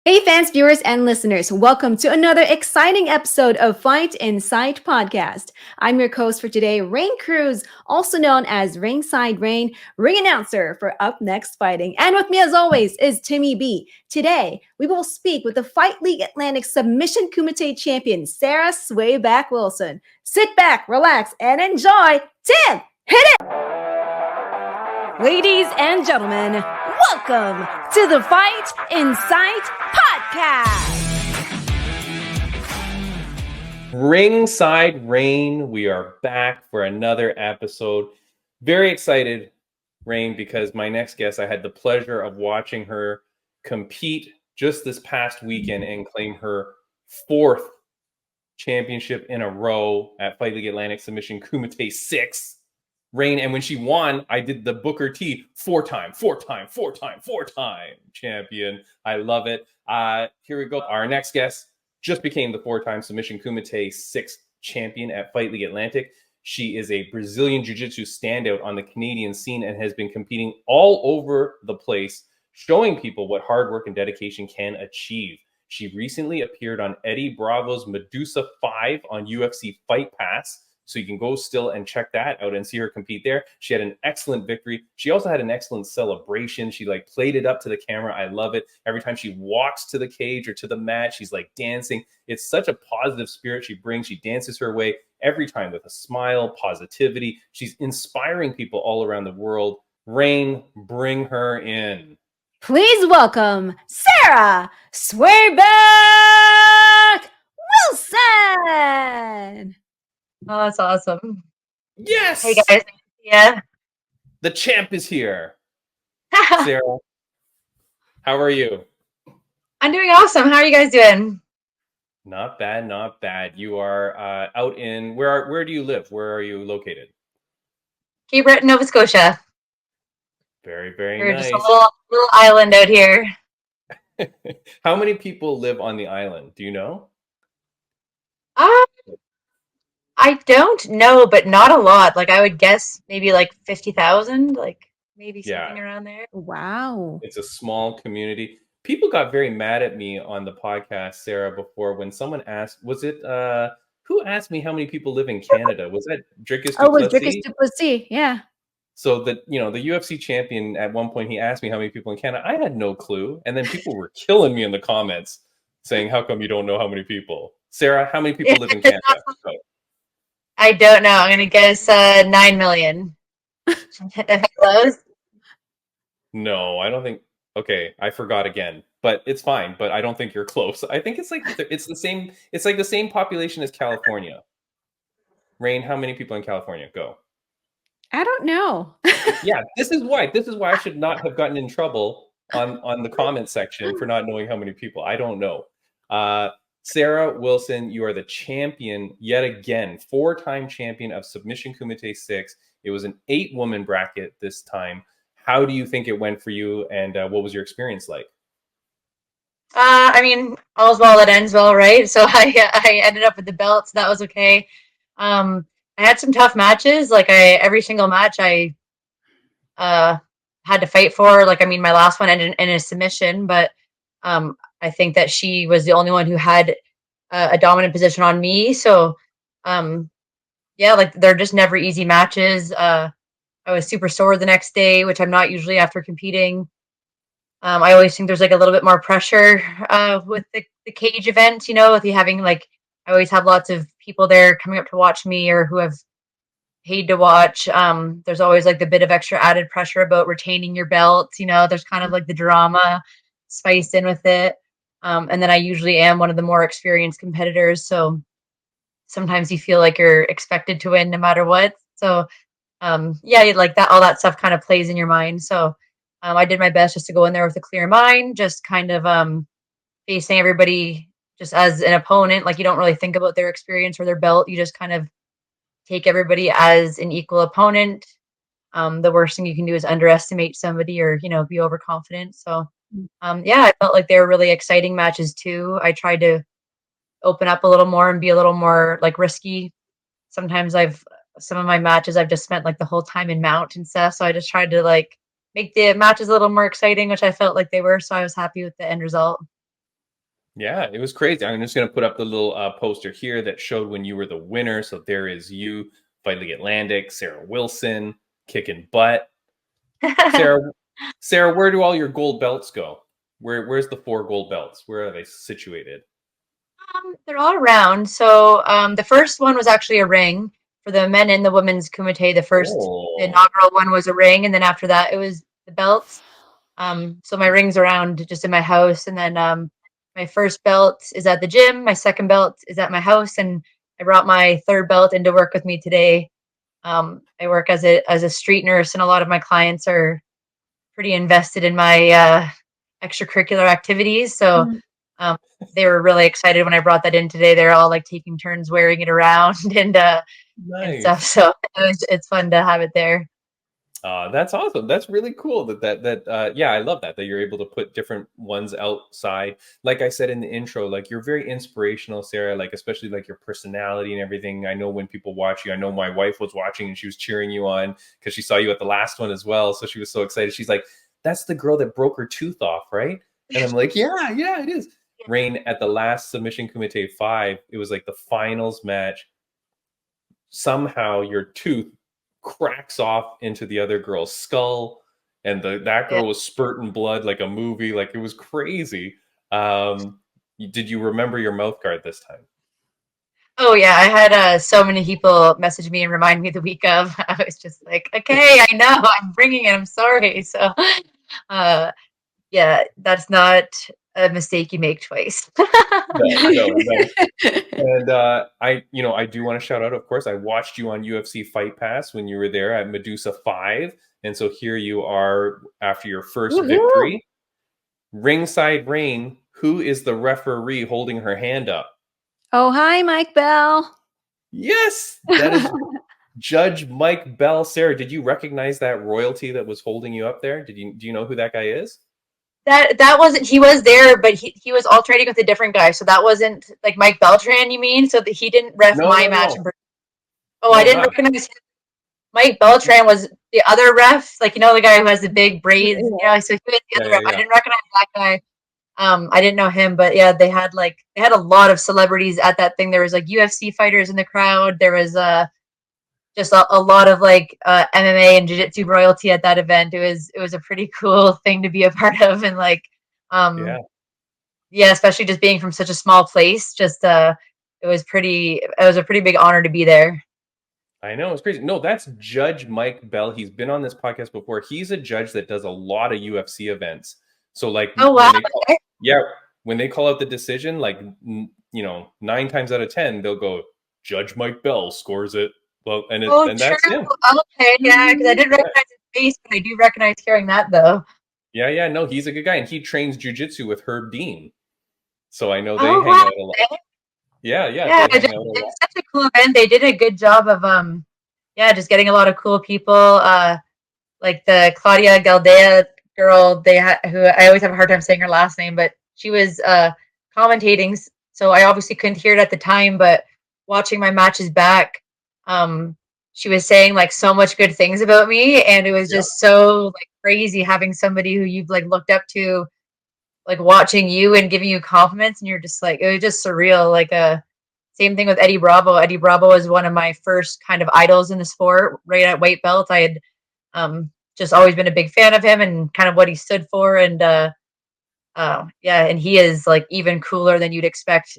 Hey fans, viewers, and listeners, welcome to another exciting episode of Fight Insight Podcast. I'm your host for today, Raine Cruz, also known as Ringside Raine, ring announcer for Up Next Fighting. And with me as always is Timmy B. Today, we will speak with the Fight League Atlantic Submission Kumite champion, Sarah "SWAYBACK" Wilson. Sit back, relax, and enjoy. Tim, hit it! Ladies and gentlemen, welcome to the Fight Insight Podcast. Ringside Raine, we are back for another episode. Very excited, Raine, because my next guest, I had the pleasure of watching her compete just this past weekend and claim her fourth championship in a row at Fight League Atlantic Submission Kumite 6. Raine, and when she won, I did the Booker T four-time champion. I love it. Here we go. Our next guest just became the four-time Submission Kumite 6 champion at Fight League Atlantic. She is a Brazilian jiu-jitsu standout on the Canadian scene and has been competing all over the place, showing people what hard work and dedication can achieve. She recently appeared on Eddie Bravo's Medusa 5 on UFC Fight Pass. So you can go still and check that out and see her compete there. She had an excellent victory. She also had an excellent celebration. She played it up to the camera. I love it. Every time she walks to the cage or to the mat, she's dancing. It's such a positive spirit she brings. She dances her way every time with a smile, positivity. She's inspiring people all around the world. Raine, bring her in. Please welcome Sarah "SWAYBACK" Wilson. Oh, that's awesome. Yes. Hey guys. Yeah. The champ is here. Sarah, how are you? I'm doing awesome. How are you guys doing? Not bad, not bad. You are out in where do you live? Where are you located? Cape Breton, Nova Scotia. Very, very We're nice. just a little island out here. How many people live on the island? Do you know? I don't know, but not a lot. I would guess maybe 50,000, maybe something around there. Wow. It's a small community. People got very mad at me on the podcast, Sarah, before when someone asked, was it who asked me how many people live in Canada? Was that Drickus Oh, it was Duplessis? Drickus Duplessis, yeah. So the UFC champion, at one point he asked me how many people in Canada. I had no clue. And then people were killing me in the comments saying, how come you don't know how many people? Sarah, how many people live in Canada? I don't know. I'm going to guess 9 million. Close? No, I don't think. Okay, I forgot again, but it's fine. But I don't think you're close. I think it's the same. It's the same population as California. Raine, how many people in California? Go. I don't know. Yeah, this is why I should not have gotten in trouble on the comment section for not knowing how many people. I don't know. Sarah Wilson, you are the champion yet again, four-time champion of Submission Kumite 6. It was an 8-woman bracket this time. How do you think it went for you, and what was your experience like? I mean, all's well that ends well, right? So I ended up with the belt, so that was okay. I had some tough matches. Every single match I had to fight for. My last one ended in a submission, but I think that she was the only one who had a dominant position on me. So they're just never easy matches. I was super sore the next day, which I'm not usually after competing. I always think there's a little bit more pressure with the cage event, with you having I always have lots of people there coming up to watch me or who have paid to watch. There's always the bit of extra added pressure about retaining your belt. There's kind of the drama spiced in with it. And then I usually am one of the more experienced competitors. So sometimes you feel like you're expected to win no matter what. So that, all that stuff kind of plays in your mind. So I did my best just to go in there with a clear mind, just kind of facing everybody just as an opponent. You don't really think about their experience or their belt. You just kind of take everybody as an equal opponent. The worst thing you can do is underestimate somebody or, be overconfident. So, I felt like they were really exciting matches too. I tried to open up a little more and be a little more risky. Sometimes some of my matches, I've just spent the whole time in mount and stuff. So I just tried to make the matches a little more exciting, which I felt like they were. So I was happy with the end result. Yeah, it was crazy. I'm just going to put up the little poster here that showed when you were the winner. So there is you, Fight League Atlantic, Sarah Wilson, kicking butt. Sarah, where do all your gold belts go? Where's the 4 gold belts? Where are they situated? They're all around. So the first one was actually a ring for the men and the women's kumite. The inaugural one was a ring, and then after that it was the belts. So my ring's around just in my house, and then my first belt is at the gym. My second belt is at my house, and I brought my third belt into work with me today. I work as a street nurse, and a lot of my clients are pretty invested in my extracurricular activities. So they were really excited when I brought that in today. They're all like taking turns wearing it around and stuff. So it's fun to have it there. That's awesome. That's really cool yeah, I love that you're able to put different ones outside. Like I said in the intro, like you're very inspirational, Sarah, like especially like your personality and everything. I know when people watch you, I know my wife was watching and she was cheering you on because she saw you at the last one as well. So she was so excited. She's like, that's the girl that broke her tooth off, right? And I'm like, yeah, it is. Raine, at the last Submission Kumite 5, it was like the finals match. Somehow your tooth cracks off into the other girl's skull, and that girl was spurting blood like a movie. Like, it was crazy. Did you remember your mouth guard this time? Oh yeah, I had so many people message me and remind me the week of. I was just like, okay, I know, I'm bringing it. I'm sorry. So, yeah, that's not a mistake you make twice. No. And I do want to shout out, of course, I watched you on UFC Fight Pass when you were there at Medusa 5. And so here you are after your first victory. Ringside Raine, who is the referee holding her hand up? Oh, hi, Mike Bell. Yes, that is Judge Mike Bell. Sarah, did you recognize that royalty that was holding you up there? Do you know who that guy is? That wasn't, he was there, but he was alternating with a different guy. So that wasn't like Mike Beltran, you mean? So that he didn't ref my match. Oh, I didn't recognize him. Mike Beltran was the other ref, like, the guy who has the big braids. Yeah, so he was the other ref. I didn't recognize that guy. I didn't know him, but yeah, they had a lot of celebrities at that thing. There was like UFC fighters in the crowd. There was just a lot of like MMA and jiu-jitsu royalty at that event. It was a pretty cool thing to be a part of, and like yeah, especially just being from such a small place. Just it was a pretty big honor to be there. I know, it's crazy. No, that's Judge Mike Bell. He's been on this podcast before. He's a judge that does a lot of UFC events. So like, oh wow, when they call out the decision, like 9 times out of 10, they'll go, Judge Mike Bell scores it. Well, and that's him. Okay, yeah, because I didn't recognize his face, but I do recognize hearing that though. Yeah, no, he's a good guy, and he trains jiu-jitsu with Herb Dean. So I know they hang out a lot. Yeah. It's such a cool event. They did a good job of just getting a lot of cool people. Like the Claudia Galdea girl, who I always have a hard time saying her last name, but she was commentating. So I obviously couldn't hear it at the time, but watching my matches back, she was saying like so much good things about me, and it was just so like crazy having somebody who you've like looked up to, like watching you and giving you compliments, and you're just like, it was just surreal. Like same thing with Eddie Bravo. Eddie Bravo was one of my first kind of idols in the sport. Right at white belt, I had just always been a big fan of him and kind of what he stood for. And and he is like even cooler than you'd expect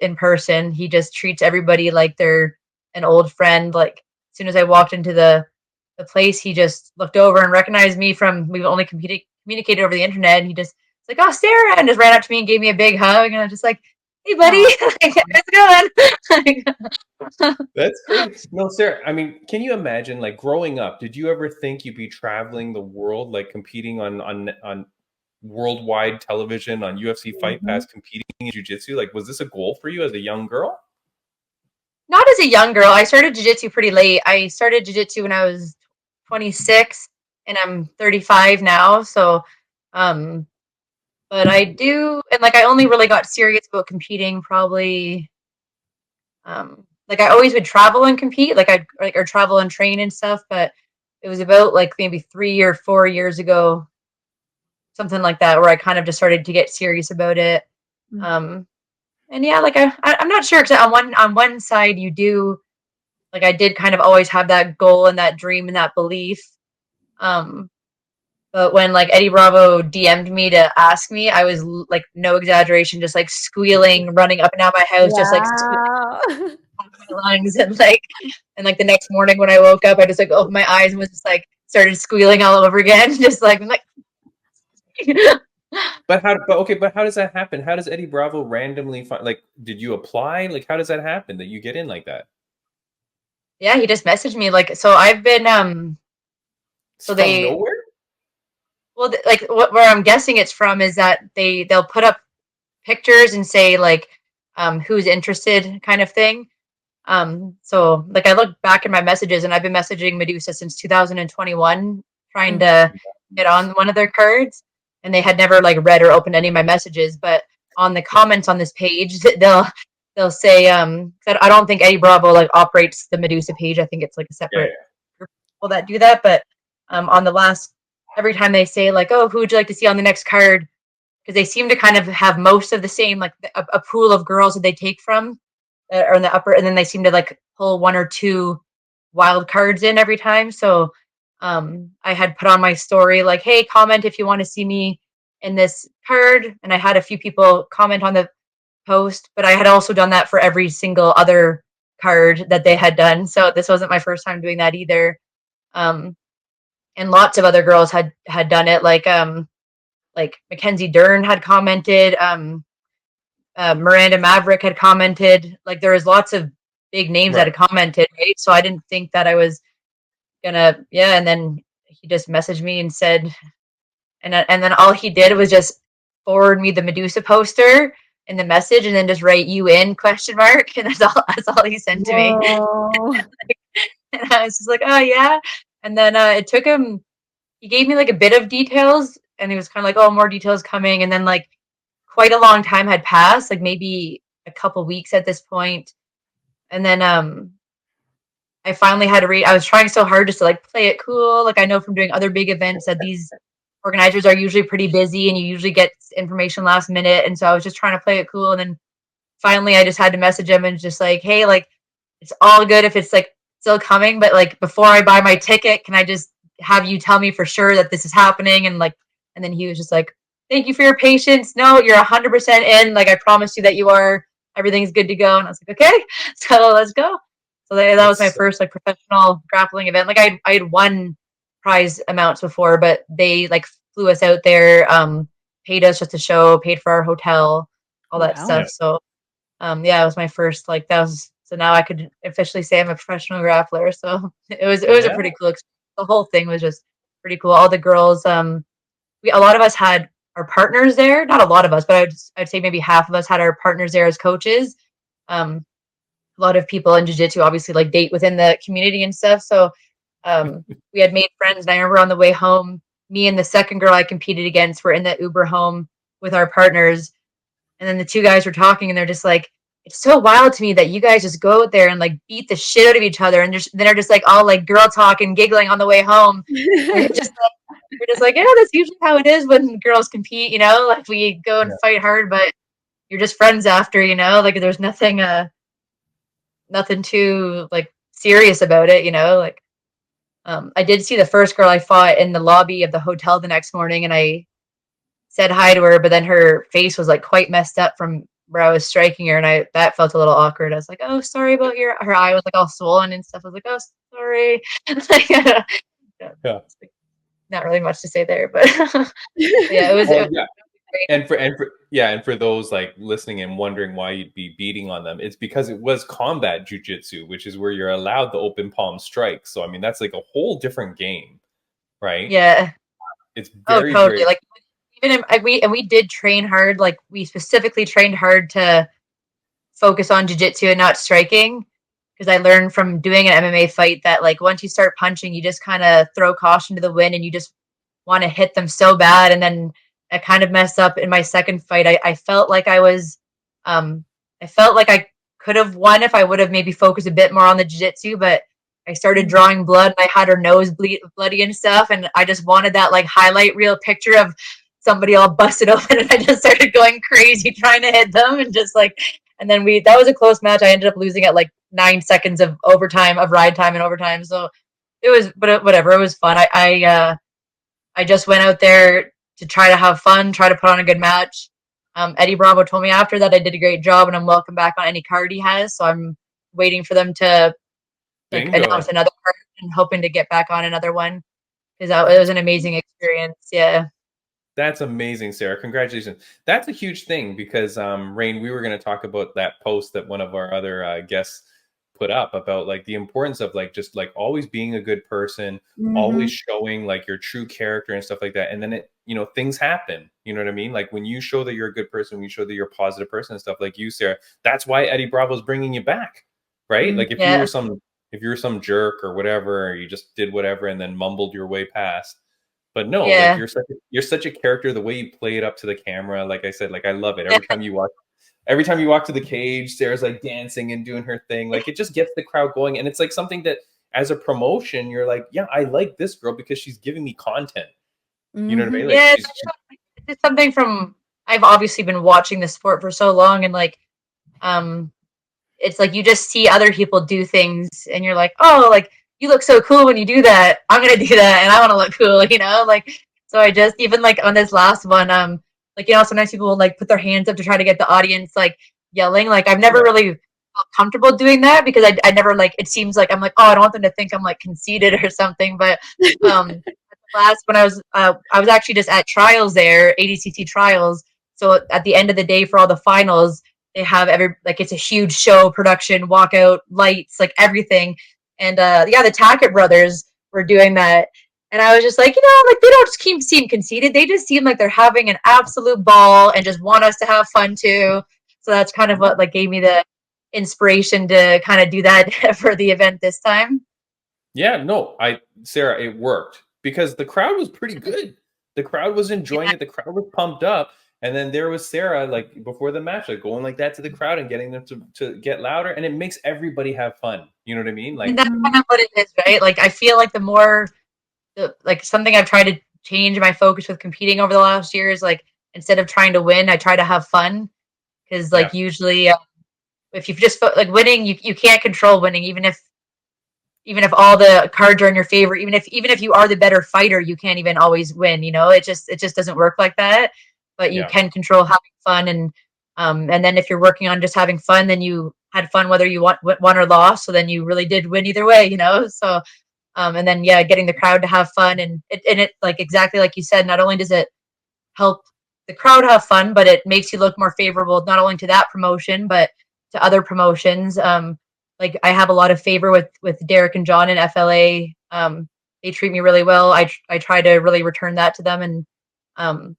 in person. He just treats everybody like they're an old friend. Like as soon as I walked into the place, he just looked over and recognized me from, we've only communicated over the internet, and he just like, oh, Sarah, and just ran up to me and gave me a big hug, and I was just like, hey buddy, how's it going? That's great. No, Sarah, I mean, can you imagine like growing up, did you ever think you'd be traveling the world, like competing on worldwide television, on UFC Fight Pass, competing in jiu-jitsu? Like, was this a goal for you as a young girl? Not as a young girl. I started jiu-jitsu pretty late. I started jiu-jitsu when I was 26, and I'm 35 now. So but I do, and like I only really got serious about competing probably like I always would travel and compete, like I'd or travel and train and stuff, but it was about like maybe 3 or 4 years ago, something like that, where I kind of just started to get serious about it. And yeah, like I'm not sure, because on one side you do, like, I did kind of always have that goal and that dream and that belief. But when like Eddie Bravo DM'd me to ask me, I was like, no exaggeration, just like squealing, running up and down my house, just like Wow. my lungs, and like the next morning when I woke up, I just like opened my eyes and was just like started squealing all over again, just like I'm like. But how does that happen? How does Eddie Bravo randomly find, like, did you apply? Like, how does that happen that you get in like that? Yeah, he just messaged me, like, so I've been so From nowhere? well, like where I'm guessing it's from is that they'll put up pictures and say like who's interested, kind of thing. So like I look back in my messages, and I've been messaging Medusa since 2021, trying to get on one of their cards, and they had never like read or opened any of my messages. But on the comments on this page, they'll say that I don't think Eddie Bravo like operates the Medusa page. I think it's like a separate group of people that do that. But on the last, every time they say like, oh, who would you like to see on the next card? Because they seem to kind of have most of the same, like a pool of girls that they take from, or in the upper, and then they seem to like pull one or two wild cards in every time. So I had put on my story like, hey, comment if you want to see me in this card, and I had a few people comment on the post, but I had also done that for every single other card that they had done, so this wasn't my first time doing that either. And lots of other girls had done it, like Mackenzie Dern had commented, Miranda Maverick had commented, like there was lots of big names that had commented, right? So I didn't think that I was gonna, and then he just messaged me and said, and then all he did was just forward me the Medusa poster in the message, and then just write "you in?" ? And that's all he sent to me. And I was just like, oh yeah. And then it took him, he gave me like a bit of details, and he was kind of like, oh, more details coming. And then like quite a long time had passed, like maybe a couple weeks at this point. And then I finally had to read. I was trying so hard just to like play it cool. Like I know from doing other big events that these organizers are usually pretty busy, and you usually get information last minute. And so I was just trying to play it cool. And then finally I just had to message him and just like, hey, like it's all good if it's like still coming, but like before I buy my ticket, can I just have you tell me for sure that this is happening? And like, and then he was just like, thank you for your patience. No, you're 100% in. Like I promised you that you are. Everything's good to go. And I was like, okay, so let's go. So that was my first like professional grappling event. Like I had won prize amounts before, but they like flew us out there, paid us just to show, paid for our hotel, all that stuff. So it was my first, like that was, so now I could officially say I'm a professional grappler. So it was a pretty cool experience. The whole thing was just pretty cool. All the girls, a lot of us had our partners there. Not a lot of us, but I'd say maybe half of us had our partners there as coaches. A lot of people in jiu-jitsu obviously like date within the community and stuff. So we had made friends, and I remember on the way home, me and the second girl I competed against were in the Uber home with our partners. And then the two guys were talking, and they're just like, it's so wild to me that you guys just go out there and like beat the shit out of each other, and then are just like all like girl talk and giggling on the way home. We're just like, yeah, that's usually how it is when girls compete, you know, like we go and fight hard, but you're just friends after, you know, like there's nothing too like serious about it, you know. Like I did see the first girl I fought in the lobby of the hotel the next morning, and I said hi to her, but then her face was like quite messed up from where I was striking her, and that felt a little awkward. I was like, oh, sorry about her eye was like all swollen and stuff. I was like, oh, sorry. Not really much to say there, but yeah, it was, well, it was great. And for those like listening and wondering why you'd be beating on them, it's because it was combat jiu-jitsu, which is where you're allowed the open palm strike. So I mean, that's like a whole different game, right? Yeah, it's very totally. very... Like even we did train hard. Like we specifically trained hard to focus on jiu-jitsu and not striking, because I learned from doing an MMA fight that like once you start punching, you just kind of throw caution to the wind, and you just want to hit them so bad. And then I kind of messed up in my second fight. I felt like I was, I felt like I could have won if I would have maybe focused a bit more on the jiu-jitsu, but I started drawing blood, and I had her nose bloody and stuff. And I just wanted that like highlight reel picture of somebody all busted open, and I just started going crazy trying to hit them, and just like, and then that was a close match. I ended up losing at like 9 seconds of ride time and overtime. So it was, but whatever, it was fun. I just went out there to try to have fun, try to put on a good match. Eddie Bravo told me after that I did a great job, and I'm welcome back on any card he has. So I'm waiting for them to announce another card and hoping to get back on another one, because it was an amazing experience. Yeah. That's amazing, Sarah. Congratulations. That's a huge thing because, Raine, we were going to talk about that post that one of our other guests put up about like the importance of like just like always being a good person, always showing like your true character and stuff like that. And then it, things happen. You know what I mean? Like when you show that you're a good person, when you show that you're a positive person and stuff like you, Sarah, that's why Eddie Bravo's bringing you back, right? Like if you were some jerk or whatever, or you just did whatever and then mumbled your way past. But no, like you're such a character. The way you play it up to the camera, like I said, like I love it. Every time you walk to the cage, Sarah's like dancing and doing her thing. Like it just gets the crowd going, and it's like something that, as a promotion, you're like, yeah, I like this girl because she's giving me content. You know what I mean? Like, it's something from, I've obviously been watching the sport for so long, and like, it's like you just see other people do things, and you're like, oh, like, you look so cool when you do that. I'm gonna do that, and I want to look cool, like. So I just, even like on this last one, like, sometimes people will like put their hands up to try to get the audience like yelling. Like I've never really felt comfortable doing that, because I never, like, it seems like I'm like, oh, I don't want them to think I'm like conceited or something. But last, when I was actually just at trials there, ADCC trials. So at the end of the day for all the finals, they have it's a huge show, production, walkout, lights, like everything. And the Tackett brothers were doing that. And I was just like, like they don't just seem conceited. They just seem like they're having an absolute ball and just want us to have fun too. So that's kind of what like gave me the inspiration to kind of do that for the event this time. Yeah, no, Sarah, it worked because the crowd was pretty good. The crowd was enjoying it. The crowd was pumped up. And then there was Sarah, like before the match, like going like that to the crowd and getting them to get louder. And it makes everybody have fun. You know what I mean? Like, and that's kind of what it is, right? Like, I feel like like something I've tried to change my focus with competing over the last year is like, instead of trying to win, I try to have fun. Because like usually if you just like winning, you can't control winning, even if all the cards are in your favor, even if you are the better fighter, you can't even always win. It just doesn't work like that. But you can control having fun, and then if you're working on just having fun, then you had fun whether you won or lost. So then you really did win either way, So and then getting the crowd to have fun, and it like exactly like you said, not only does it help the crowd have fun, but it makes you look more favorable not only to that promotion but to other promotions. Like I have a lot of favor with Derek and John in FLA. They treat me really well. I try to really return that to them, and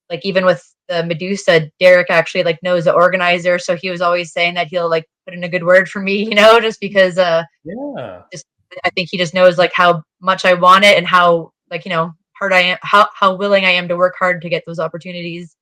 like even with the Medusa, Derek actually like knows the organizer, so he was always saying that he'll like put in a good word for me, just because just I think he just knows like how much I want it and how like hard I am, how willing I am to work hard to get those opportunities.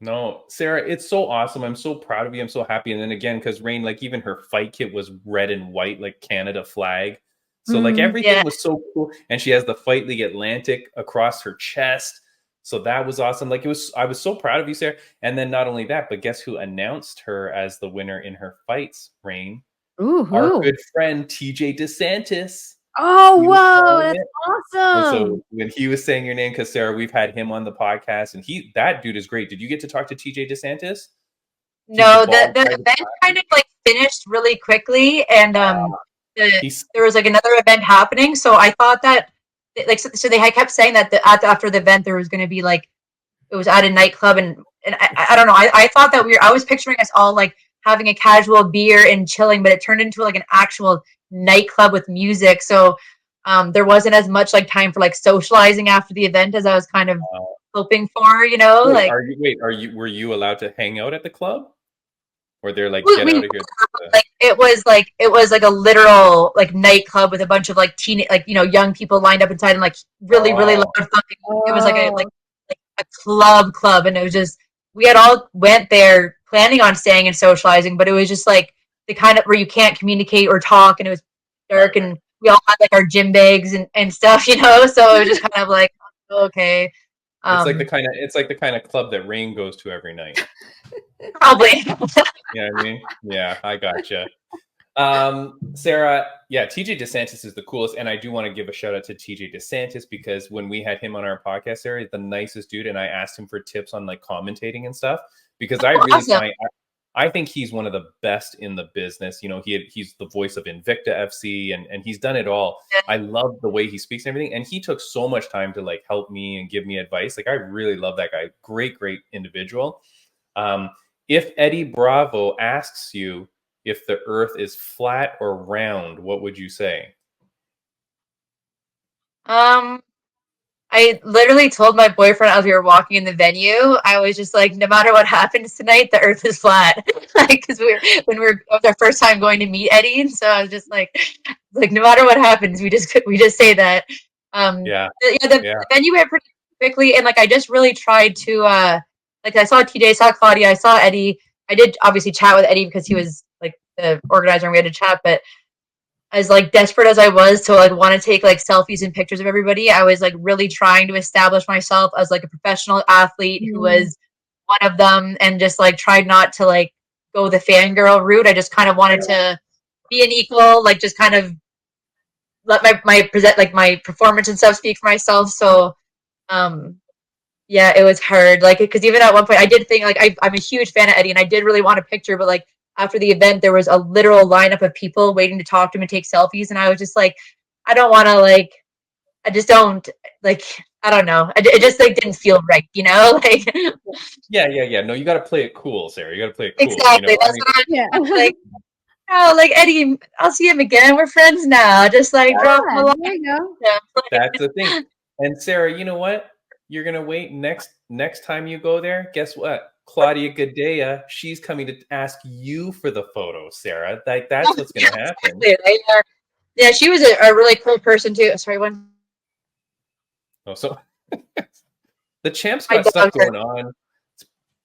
No, Sarah, it's so awesome. I'm so proud of you. I'm so happy. And then again, because Raine, like even her fight kit was red and white, like Canada flag. So like everything was so cool. And she has the Fight League Atlantic across her chest. So that was awesome. Like I was so proud of you, Sarah. And then not only that, but guess who announced her as the winner in her fights, Raine? Our good friend TJ DeSantis. Oh, whoa, that's awesome. And so when he was saying your name, because Sarah, we've had him on the podcast, and that dude is great. Did you get to talk to TJ DeSantis? No, the event kind of like finished really quickly, and there was like another event happening. So I thought that like so they had kept saying that after the event there was going to be like it was at a nightclub, and I don't know. I thought that I was picturing us all like having a casual beer and chilling, but it turned into like an actual nightclub with music. So there wasn't as much like time for like socializing after the event as I was kind of hoping for, were you allowed to hang out at the club? Or they're like, get out of here? Like it was like a literal like nightclub with a bunch of like young people lined up inside and like really loud thumping. It was like a club, and it was just, we had all went there planning on staying and socializing, but it was just like the kind of where you can't communicate or talk, and it was dark, and we all had like our gym bags and stuff, so it was just kind of like, okay. It's like the kind of club that Raine goes to every night. Probably. You know what I mean? Yeah, I gotcha. Sarah, yeah, TJ DeSantis is the coolest, and I do want to give a shout out to TJ DeSantis because when we had him on our podcast, Sarah, he's the nicest dude, and I asked him for tips on like commentating and stuff because I really Awesome. I think he's one of the best in the business. You know, he's the voice of Invicta FC, and he's done it all. Yeah. I love the way he speaks and everything, and he took so much time to like help me and give me advice. Like I really love that guy. Great individual. If Eddie Bravo asks you if the earth is flat or round, what would you say? I literally told my boyfriend as we were walking in the venue, I was just like, no matter what happens tonight, the earth is flat. Like, because it was our first time going to meet Eddie, and so I was just like no matter what happens, we just say that. The venue went pretty quickly, and like I just really tried to like I saw TJ, I saw Claudia, I saw Eddie. I did obviously chat with Eddie because he was like the organizer, and we had to chat, but as like desperate as I was to like want to take like selfies and pictures of everybody, I was like really trying to establish myself as like a professional athlete who was one of them, and just like tried not to like go the fangirl route. I just kind of wanted to be an equal, like just kind of let my performance and stuff speak for myself. So yeah, it was hard, like because even at one point I did think like I'm a huge fan of Eddie and I did really want a picture, but like after the event, there was a literal lineup of people waiting to talk to him and take selfies. And I was just like, I don't want to like, I just don't like, I don't know. It just like didn't feel right, you know? Like, yeah. No, you got to play it cool, Sarah. You got to play it cool. Exactly. You know? That's what I'm like. Oh, like Eddie, I'll see him again. We're friends now. Just like drop him a line. There you go. That's the thing. And Sarah, you know what? You're gonna wait next time you go there. Guess what? Claudia Gadea, she's coming to ask you for the photo, Sarah. Like that's what's gonna happen. Yeah, she was a really cool person too. Sorry, one. Oh, so the champ's got stuff going on.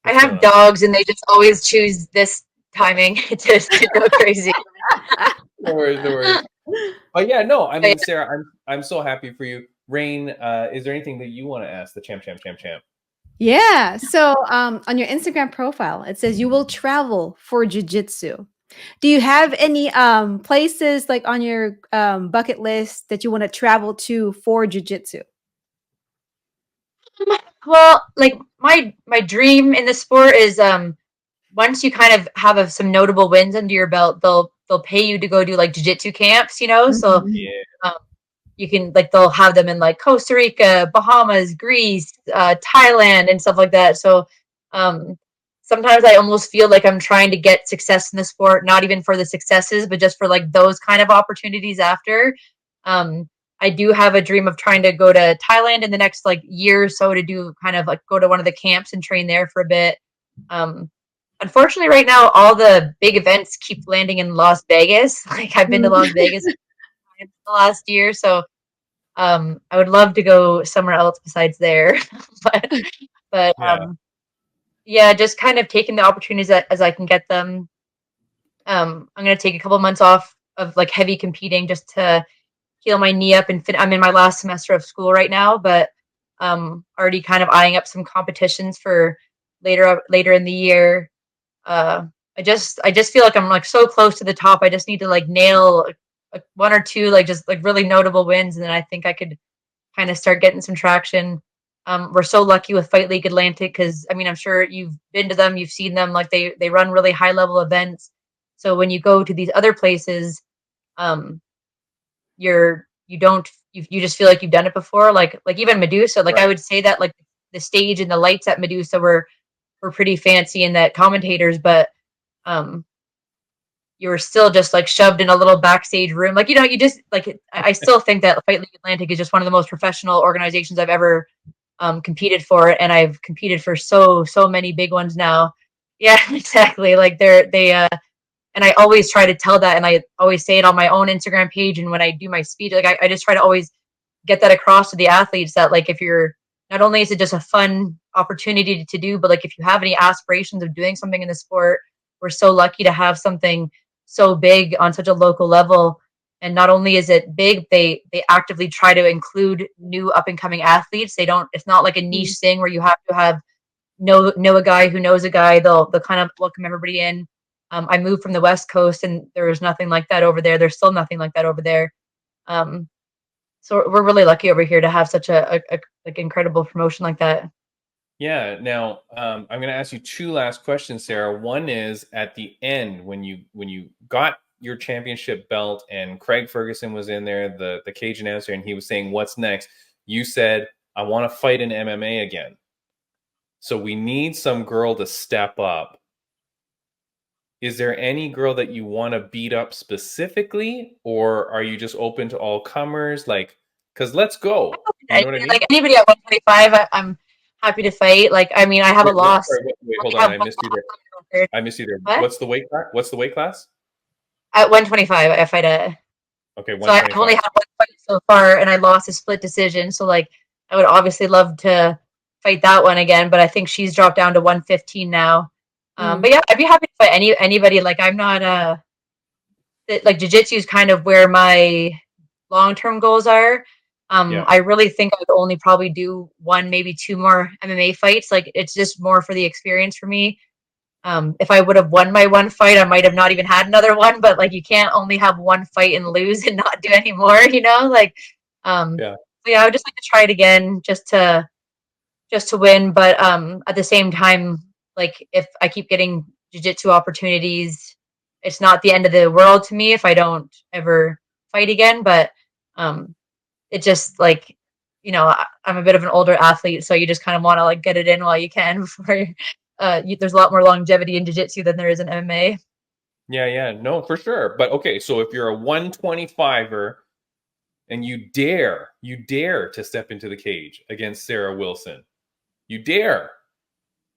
I have dogs, and they just always choose this timing to go crazy. No worries. But yeah, no, I mean, Sarah, I'm so happy for you. Raine, is there anything that you want to ask the champ? Yeah. So on your Instagram profile, it says you will travel for jiu-jitsu. Do you have any places like on your bucket list that you want to travel to for jiu-jitsu? Well, like my dream in the sport is once you kind of have some notable wins under your belt, they'll pay you to go do like jiu-jitsu camps, you know? So you can like they'll have them in like Costa Rica, Bahamas, Greece, Thailand, and stuff like that. So sometimes I almost feel like I'm trying to get success in the sport, not even for the successes, but just for like those kind of opportunities after. I do have a dream of trying to go to Thailand in the next like year or so to do kind of like go to one of the camps and train there for a bit. Unfortunately, right now, all the big events keep landing in Las Vegas. Like I've been to Las Vegas the last year, so I would love to go somewhere else besides there. but yeah, just kind of taking the opportunities as I can get them. I'm gonna take a couple months off of like heavy competing just to heal my knee up and I'm in my last semester of school right now, but already kind of eyeing up some competitions for later in the year. I just feel like I'm like so close to the top. I just need to like nail one or two like just like really notable wins, and then I think I could kind of start getting some traction. We're so lucky with Fight League Atlantic because I mean I'm sure you've been to them, you've seen them, like they run really high level events. So when you go to these other places, you just feel like you've done it before. Like even Medusa, like I would say that like the stage and the lights at Medusa were pretty fancy and that commentators, but you were still just like shoved in a little backstage room. Like, you know, you just like, I still think that Fight League Atlantic is just one of the most professional organizations I've ever competed for. And I've competed for so many big ones now. Yeah, exactly. Like and I always try to tell that. And I always say it on my own Instagram page. And when I do my speech, like I just try to always get that across to the athletes that like, if you're, not only is it just a fun opportunity to do, but like if you have any aspirations of doing something in the sport, we're so lucky to have something so big on such a local level. And not only is it big, they actively try to include new up and coming athletes. It's not like a niche thing where you have to have know a guy who knows a guy. They'll kind of welcome everybody in. I moved from the West Coast, and there was nothing like that over there. There's still nothing like that over there. So we're really lucky over here to have such a like incredible promotion like that. Yeah. Now, I'm going to ask you two last questions, Sarah. One is at the end when you got your championship belt and Craig Ferguson was in there, the cage announcer, and he was saying, "What's next?" You said, "I want to fight in MMA again." So we need some girl to step up. Is there any girl that you want to beat up specifically, or are you just open to all comers? Like, because let's go. You know what I mean? Like anybody at 125, I'm happy to fight. Like, I mean, I have a loss. Wait, hold on. I missed you there. What? What's the weight class? What's the weight class? At 125, I fight at. Okay, 125. So I've only had one fight so far, and I lost a split decision. So like, I would obviously love to fight that one again, but I think she's dropped down to 115 now. But yeah, I'd be happy to fight anybody. Like, I'm not like jiu-jitsu is kind of where my long-term goals are. I really think I would only probably do one, maybe two more MMA fights. Like, it's just more for the experience for me. If I would have won my one fight, I might have not even had another one, but like, you can't only have one fight and lose and not do any more, like, yeah. So yeah, I would just like to try it again just to win. But, at the same time, like, if I keep getting jiu-jitsu opportunities, it's not the end of the world to me if I don't ever fight again. But, it just like, I'm a bit of an older athlete, so you just kind of want to like get it in while you can before there's a lot more longevity in jiu-jitsu than there is in MMA. Yeah, no, for sure. But okay, so if you're a 125er and you dare to step into the cage against Sarah Wilson,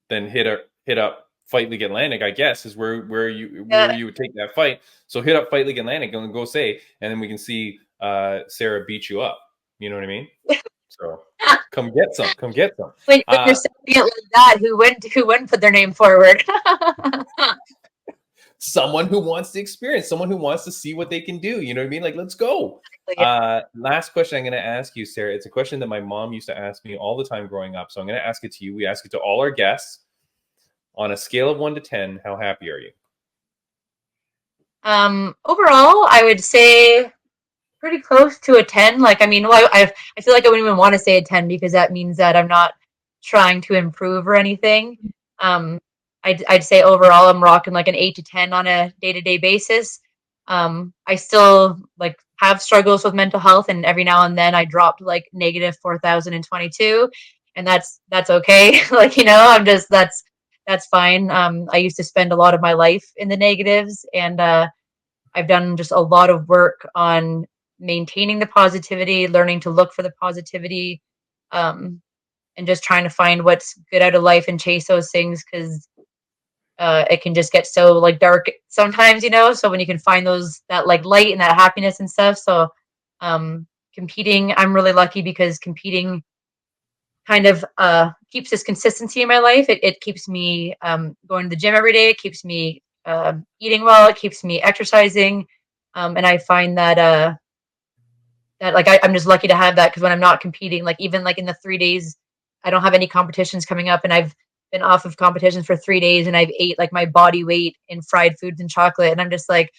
then hit up Fight League Atlantic, I guess, is where you would take that fight. So hit up Fight League Atlantic and go say, and then we can see Sarah beat you up. You know what I mean? So come get some. When you're saying it like that, who wouldn't put their name forward? Someone who wants the experience, someone who wants to see what they can do. You know what I mean? Like, let's go. Last question I'm going to ask you, Sarah. It's a question that my mom used to ask me all the time growing up. So I'm going to ask it to you. We ask it to all our guests. On a scale of 1 to 10, how happy are you? Overall, I would say pretty close to a 10. Like, I mean, I feel like I wouldn't even want to say a 10 because that means that I'm not trying to improve or anything. I'd say overall I'm rocking like an 8 to 10 on a day-to-day basis. I still like have struggles with mental health, and every now and then I dropped like negative 4,022, and that's okay. Like, I'm just that's fine. I used to spend a lot of my life in the negatives, and I've done just a lot of work on maintaining the positivity, learning to look for the positivity, and just trying to find what's good out of life and chase those things, because it can just get so like dark sometimes, so when you can find that like light and that happiness and stuff. So competing, I'm really lucky because competing kind of keeps this consistency in my life. It keeps me going to the gym every day. It keeps me eating well. It keeps me exercising. And I find that like I'm just lucky to have that, because when I'm not competing, like even like in the 3 days, I don't have any competitions coming up, and I've been off of competitions for 3 days, and I've ate like my body weight in fried foods and chocolate, and I'm just like,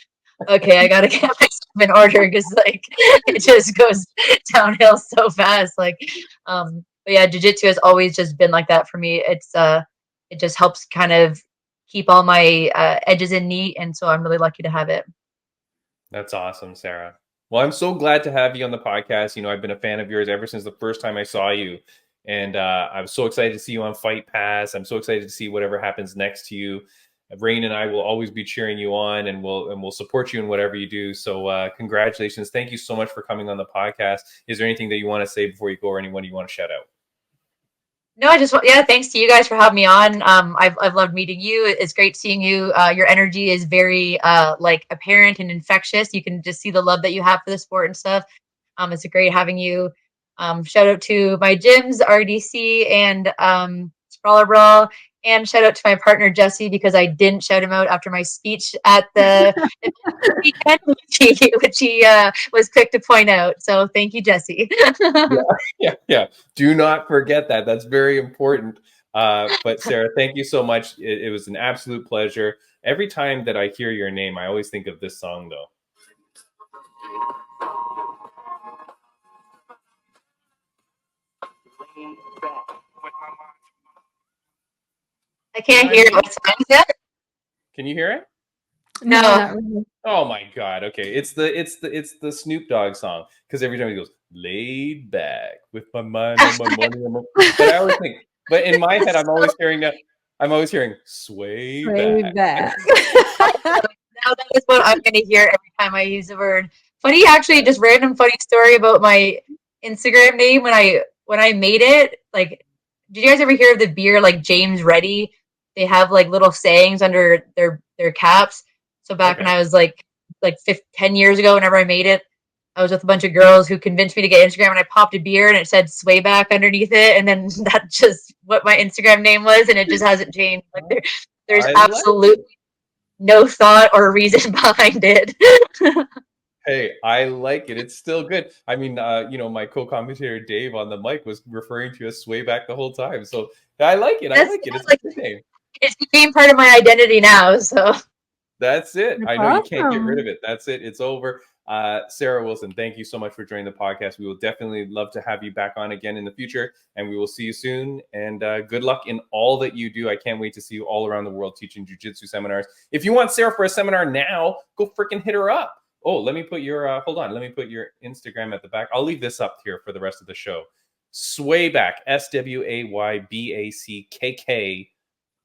okay, I gotta get myself in order, because like it just goes downhill so fast. Like, but yeah, jiu-jitsu has always just been like that for me. It just helps kind of keep all my edges in neat, and so I'm really lucky to have it. That's awesome, Sarah. Well, I'm so glad to have you on the podcast. I've been a fan of yours ever since the first time I saw you. And I'm so excited to see you on Fight Pass. I'm so excited to see whatever happens next to you. Raine and I will always be cheering you on, and we'll support you in whatever you do. So congratulations. Thank you so much for coming on the podcast. Is there anything that you want to say before you go, or anyone you want to shout out? No, thanks to you guys for having me on. I've loved meeting you. It's great seeing you. Your energy is very like apparent and infectious. You can just see the love that you have for the sport and stuff. It's great having you. Shout out to my gyms, RDC and Sprawler Brawl, And shout out to my partner, Jesse, because I didn't shout him out after my speech at the weekend, which he was quick to point out. So thank you, Jesse. Yeah. Do not forget that. That's very important. But Sarah, thank you so much. It was an absolute pleasure. Every time that I hear your name, I always think of this song, though. I can't hear it. What song is that? Can you hear it? No. not really. Oh my God. Okay. It's the Snoop Dogg song. Because every time he goes, laid back with my mind on my money. But I always think, but in my head, I'm always hearing sway back. Now that is what I'm gonna hear every time I use the word. Funny, actually, just random funny story about my Instagram name when I made it. Like, did you guys ever hear of the beer like James Reddy? They have like little sayings under their caps. So back when I was like 10 years ago, whenever I made it, I was with a bunch of girls who convinced me to get Instagram, and I popped a beer and it said SWAYBACK underneath it, and then that's just what my Instagram name was, and it just hasn't changed. Like there's absolutely no thought or reason behind it. Hey, I like it. It's still good. I mean, my co-commentator Dave on the mic was referring to you as SWAYBACK the whole time. So I like it. It's a good name. It became part of my identity now. So that's it. That's I know awesome. You can't get rid of it. That's it. It's over. Sarah Wilson, thank you so much for joining the podcast. We will definitely love to have you back on again in the future, and we will see you soon. And good luck in all that you do. I can't wait to see you all around the world teaching jiu-jitsu seminars. If you want Sarah for a seminar now, go freaking hit her up. Oh, let me put your hold on. Let me put your Instagram at the back. I'll leave this up here for the rest of the show. SWAYBACK, SWAYBACKK.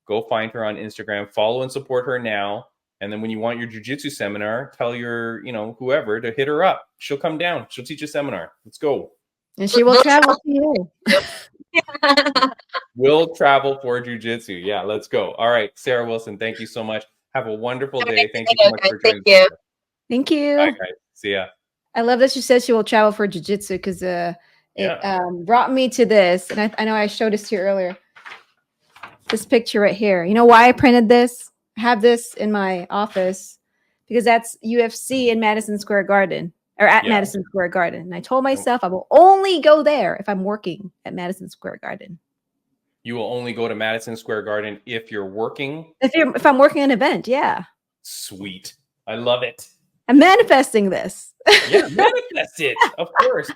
Go find her on Instagram. Follow and support her now. And then when you want your jiu-jitsu seminar, tell your, whoever to hit her up. She'll come down. She'll teach a seminar. Let's go. And she will travel to you. We'll travel for jiu-jitsu. Yeah, let's go. All right, Sarah Wilson, thank you so much. Have a wonderful day. Thank you so much for joining. Thank you. Bye, guys. See ya. I love that she said she will travel for jiu-jitsu because it brought me to this. And I know I showed this to you earlier. This picture right here. You know why I printed this? I have this in my office because that's UFC in Madison Square Garden or at Madison Square Garden. And I told myself I will only go there if I'm working at Madison Square Garden. You will only go to Madison Square Garden if you're working? If I'm working an event, yeah. Sweet. I love it. I'm manifesting this. Yeah, manifest it. Of course.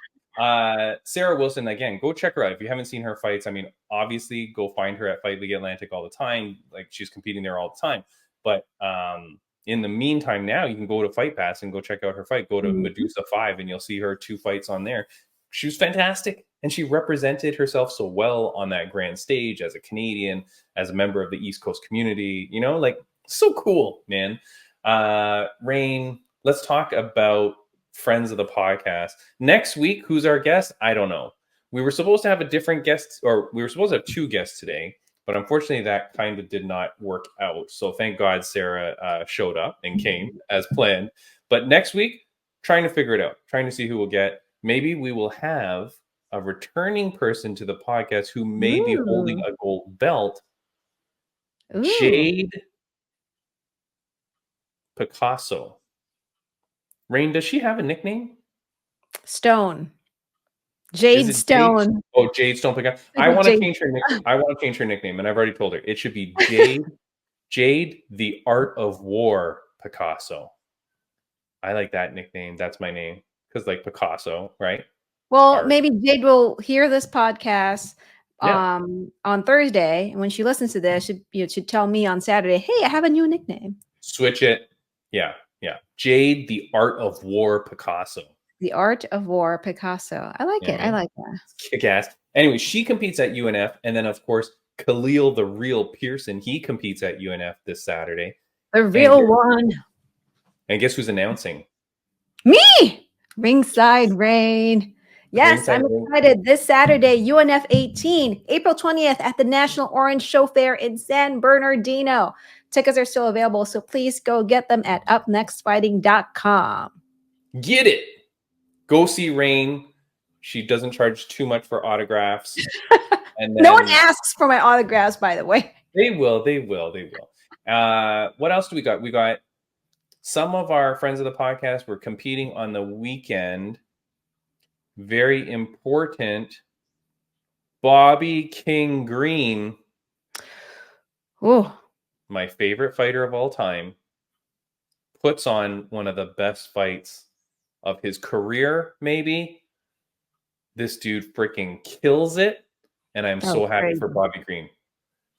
Sarah Wilson, again, go check her out. If you haven't seen her fights, I mean, obviously go find her at Fight League Atlantic all the time. Like, she's competing there all the time. But in the meantime, now you can go to Fight Pass and go check out her fight. Go to Medusa 5 and you'll see her 2 fights on there. She was fantastic. And she represented herself so well on that grand stage as a Canadian, as a member of the East Coast community, like, so cool, man. Raine, let's talk about friends of the podcast. Next week, who's our guest? I don't know. We were supposed to have a different guest, or we were supposed to have 2 guests today, but unfortunately that kind of did not work out. So thank God Sarah showed up and came as planned. But next week, trying to figure it out, trying to see who we'll get. Maybe we will have a returning person to the podcast who may be holding a gold belt. Jade Picasso. Raine, does she have a nickname? Stone. Jade Stone. Jade Stone Picasso. I want to change her nickname. I want to change her nickname, and I've already told her. It should be Jade the Art of War Picasso. I like that nickname. That's my name. Because like Picasso, right? Well, maybe Jade will hear this podcast on Thursday. And when she listens to this, she should tell me on Saturday, hey, I have a new nickname. Switch it. Yeah. Jade, the Art of War Picasso. The Art of War Picasso. I like it. I like that. Kick ass. Anyway, she competes at UNF. And then, of course, Khalil the Real Pearson, he competes at UNF this Saturday. The real one. And guess who's announcing? Me! Ringside Raine. Yes, I'm excited. This Saturday, UNF 18, April 20th at the National Orange Show Fair in San Bernardino. Tickets are still available, so please go get them at upnextfighting.com. Get it. Go see Raine. She doesn't charge too much for autographs. And then, no one asks for my autographs, by the way. They will. What else do we got? We got some of our friends of the podcast were competing on the weekend. Very important. Bobby King Green, Oh, my favorite fighter of all time, puts on one of the best fights of his career, maybe. This dude freaking kills it. And I'm that so was happy crazy. for Bobby Green.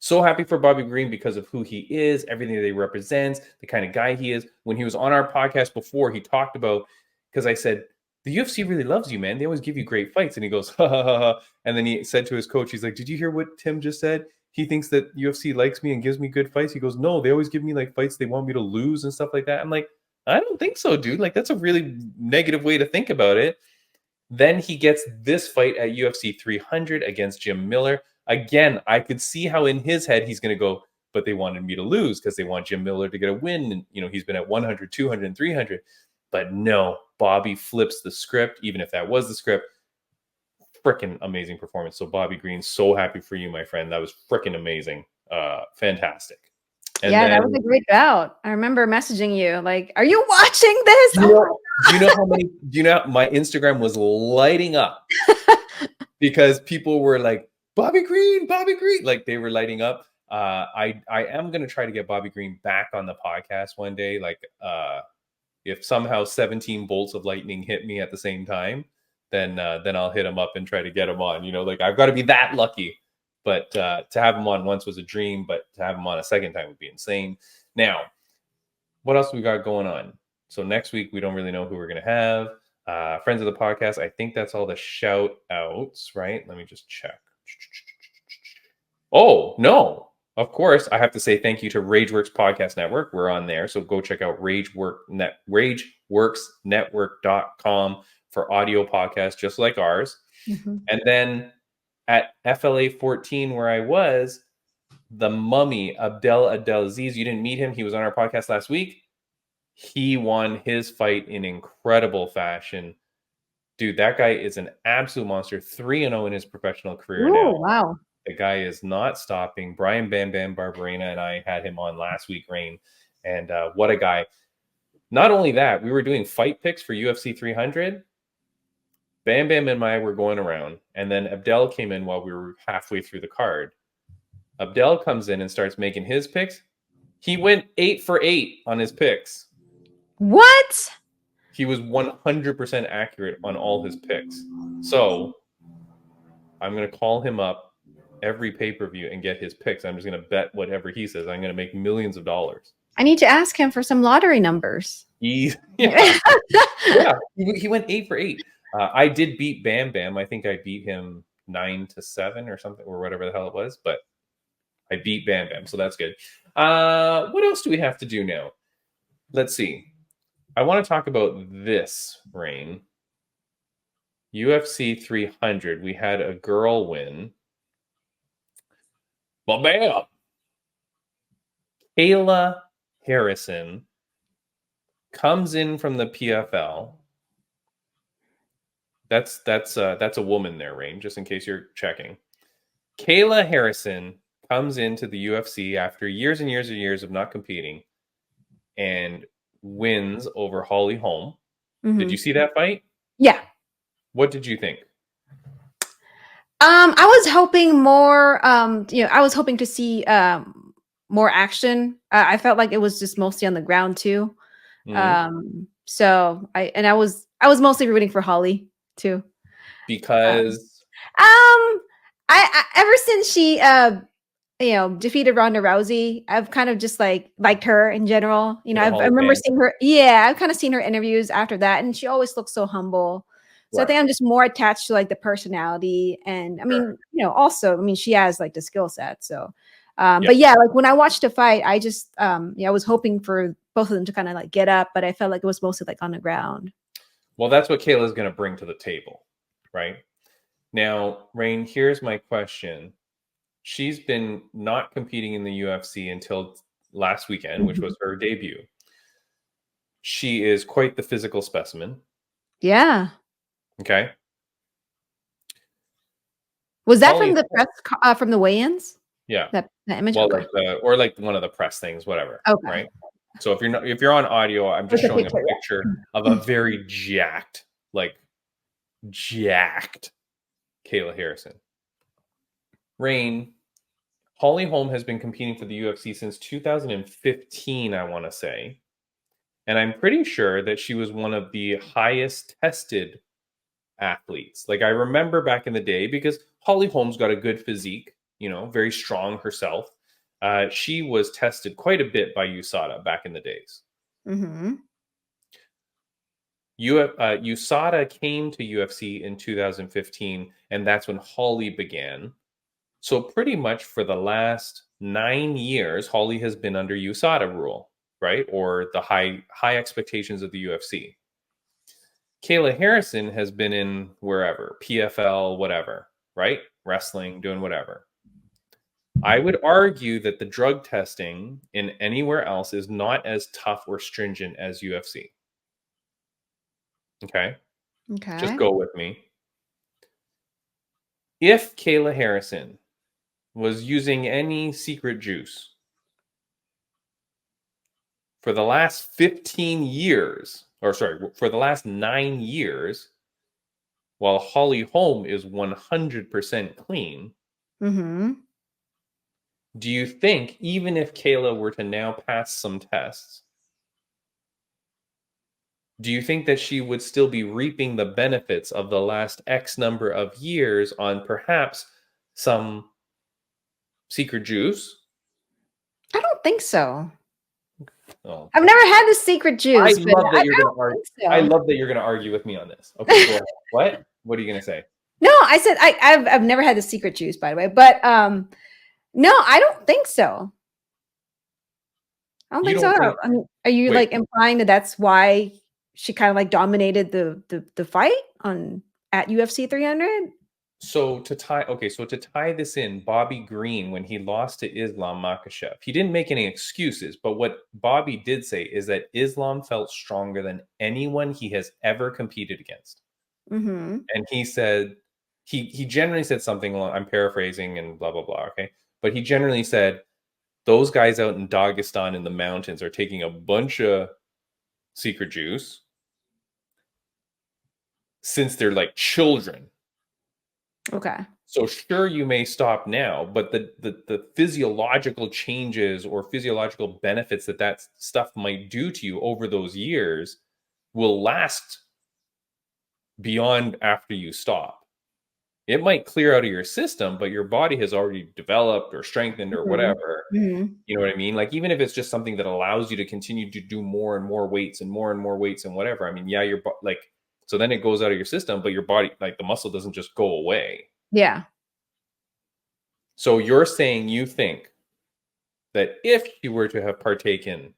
So happy for Bobby Green because of who he is, everything that he represents, the kind of guy he is. When he was on our podcast before, he talked about, because I said, the UFC really loves you, man. They always give you great fights. And he goes, ha, ha, ha, ha. And then he said to his coach, he's like, did you hear what Tim just said? He thinks that UFC likes me and gives me good fights. He goes, no, they always give me like fights they want me to lose and stuff like that. I'm like, I don't think so, dude. Like, that's a really negative way to think about it. Then he gets this fight at UFC 300 against Jim Miller. Again, I could see how in his head he's going to go, but they wanted me to lose because they want Jim Miller to get a win. And, you know, he's been at 100, 200, and 300. But no, Bobby flips the script, even if that was the script. Freaking amazing performance. So Bobby Green, so happy for you, my friend. That was freaking amazing. Fantastic. And yeah, then, that was a great bout. I remember messaging you like, "Are you watching this?" do you know how many? Do you know my Instagram was lighting up because people were like, Bobby Green, like they were lighting up. I am gonna try to get Bobby Green back on the podcast one day. Like, if somehow 17 bolts of lightning hit me at the same time, then I'll hit him up and try to get him on. You know, like I've got to be that lucky. But to have him on once was a dream, but to have him on a second time would be insane. Now, what else we got going on? So next week, we don't really know who we're going to have. Friends of the podcast, I think that's all the shout outs, right? Let me just check. Oh, no. Of course, I have to say thank you to Rageworks Podcast Network. We're on there. So go check out RageWorksNetwork.com for audio podcasts just like ours. Mm-hmm. And then at FLA 14, where I was, the mummy, Abdelaziz, you didn't meet him. He was on our podcast last week. He won his fight in incredible fashion. Dude, that guy is an absolute monster. 3-0 in his professional career now. Wow. The guy is not stopping. Brian Bam Bam Barberena and I had him on last week, Raine. And what a guy. Not only that, we were doing fight picks for UFC 300. Bam Bam and I were going around, and then Abdel came in while we were halfway through the card. Abdel comes in and starts making his picks. He went 8 for 8 on his picks. What? He was 100% accurate on all his picks. So I'm going to call him up every pay-per-view and get his picks. I'm just going to bet whatever he says. I'm going to make millions of dollars. I need to ask him for some lottery numbers. He went 8 for 8. I did beat Bam Bam. I think I beat him 9-7 or something, or whatever the hell it was. But I beat Bam Bam, so that's good. What else do we have to do now? Let's see. I want to talk about this, Raine. UFC 300. We had a girl win. Bam! Kayla Harrison comes in from the PFL. That's a woman there, Raine, just in case you're checking. Kayla Harrison comes into the UFC after years and years and years of not competing and wins over Holly Holm. Mm-hmm. Did you see that fight? Yeah. What did you think? I was hoping more, I was hoping to see more action. I felt like it was just mostly on the ground too. Mm-hmm. So I was mostly rooting for Holly too. Because I ever since she defeated Ronda Rousey, I've kind of just liked her in general. You know, I remember seeing her. Yeah, I've kind of seen her interviews after that, and she always looks so humble. So right. I think I'm just more attached to like the personality, and I mean, also, I mean, she has like the skill set. So, but yeah, like when I watched the fight, I just, I was hoping for both of them to kind of like get up, but I felt like it was mostly like on the ground. Well, that's what Kayla's going to bring to the table, right? Now, Raine, here's my question. She's been not competing in the UFC until last weekend, which was her debut. She is quite the physical specimen. Yeah. Okay. Was that from the press from the weigh-ins? Yeah. That image. Well, Okay. like or like one of the press things, whatever. Okay. Right. So if you're on audio, I'm just With the showing a picture, yeah. picture of a very jacked Kayla Harrison. Raine, Holly Holm has been competing for the UFC since 2015, I want to say. And I'm pretty sure that she was one of the highest tested athletes. Like I remember back in the day, because Holly Holm's got a good physique, very strong herself. She was tested quite a bit by USADA back in the days. Mm-hmm. USADA came to UFC in 2015, and that's when Holly began. So pretty much for the last 9 years, Holly has been under USADA rule, right? Or the high expectations of the UFC. Kayla Harrison has been in wherever, PFL, whatever, right? Wrestling, doing whatever. I would argue that the drug testing in anywhere else is not as tough or stringent as UFC. Okay? Okay. Just go with me. If Kayla Harrison was using any secret juice for the last 15 years, for the last 9 years, while Holly Holm is 100% clean, Mm-hmm. do you think, even if Kayla were to now pass some tests, do you think that she would still be reaping the benefits of the last X number of years on perhaps some secret juice? I don't think so. Oh. I've never had the secret juice. I love that you're going to argue. So. I love that you're going to argue with me on this. Okay, go ahead. What? What are you going to say? No, I said I've never had the secret juice, by the way, but no, I don't think so. I don't think so. I mean, are you like implying that that's why she kind of like dominated the fight at UFC 300? So to tie this in, Bobby Green, when he lost to Islam Makhachev, he didn't make any excuses, but what Bobby did say is that Islam felt stronger than anyone he has ever competed against. Mm-hmm. And he said, he generally said something along, I'm paraphrasing and blah, blah, blah, okay? But he generally said, those guys out in Dagestan in the mountains are taking a bunch of secret juice since they're like children. Okay. So sure, you may stop now, but the physiological changes or physiological benefits that stuff might do to you over those years will last beyond after you stop. It might clear out of your system, but your body has already developed or strengthened or whatever. Mm-hmm. You know what I mean? Like, even if it's just something that allows you to continue to do more and more weights and more weights and whatever. I mean, yeah, so then it goes out of your system, but your body, like the muscle doesn't just go away. Yeah. So you're saying you think that if you were to have partaken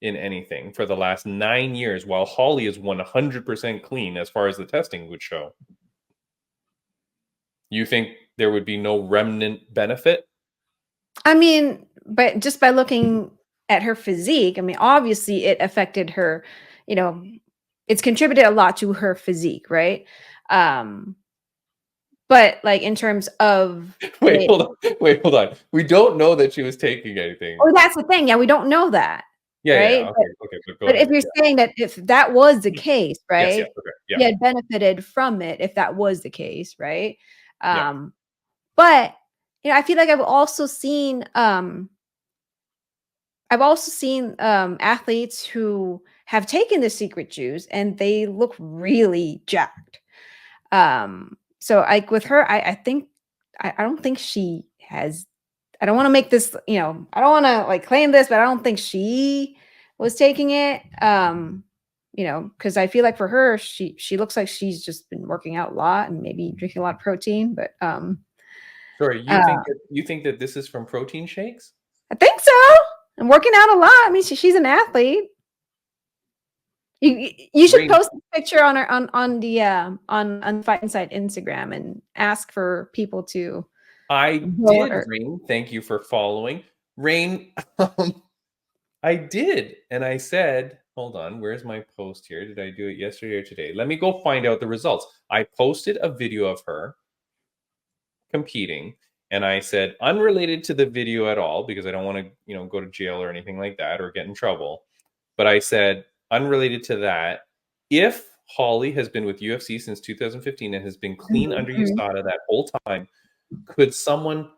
in anything for the last 9 years, while Holly is 100% clean as far as the testing would show, you think there would be no remnant benefit? I mean, but just by looking at her physique, I mean, obviously it affected her, it's contributed a lot to her physique, right? But like in terms of Wait, hold on. We don't know that she was taking anything. Oh, that's the thing. Yeah, we don't know that. Yeah, right? yeah. Okay. But if you're saying that if that was the case, right? Yes, okay. Yeah. He had benefited from it if that was the case, right? But I feel like I've also seen athletes who have taken the secret juice and they look really jacked. So like with her, I think I don't think she has. I don't want to make this, I don't want to like claim this, but I don't think she was taking it. Because I feel like for her, she looks like she's just been working out a lot and maybe drinking a lot of protein. But sorry, you think that this is from protein shakes? I think so. And working out a lot. I mean, she's an athlete. You should post a picture on on Fight Inside Instagram and ask for people to. I did, Raine. Thank you for following, Raine. I did, and I said, hold on, where's my post here? Did I do it yesterday or today? Let me go find out the results. I posted a video of her competing, And I said, unrelated to the video at all, because I don't want to, go to jail or anything like that or get in trouble. But I said, unrelated to that, if Holly has been with UFC since 2015 and has been clean under USADA that whole time, could someone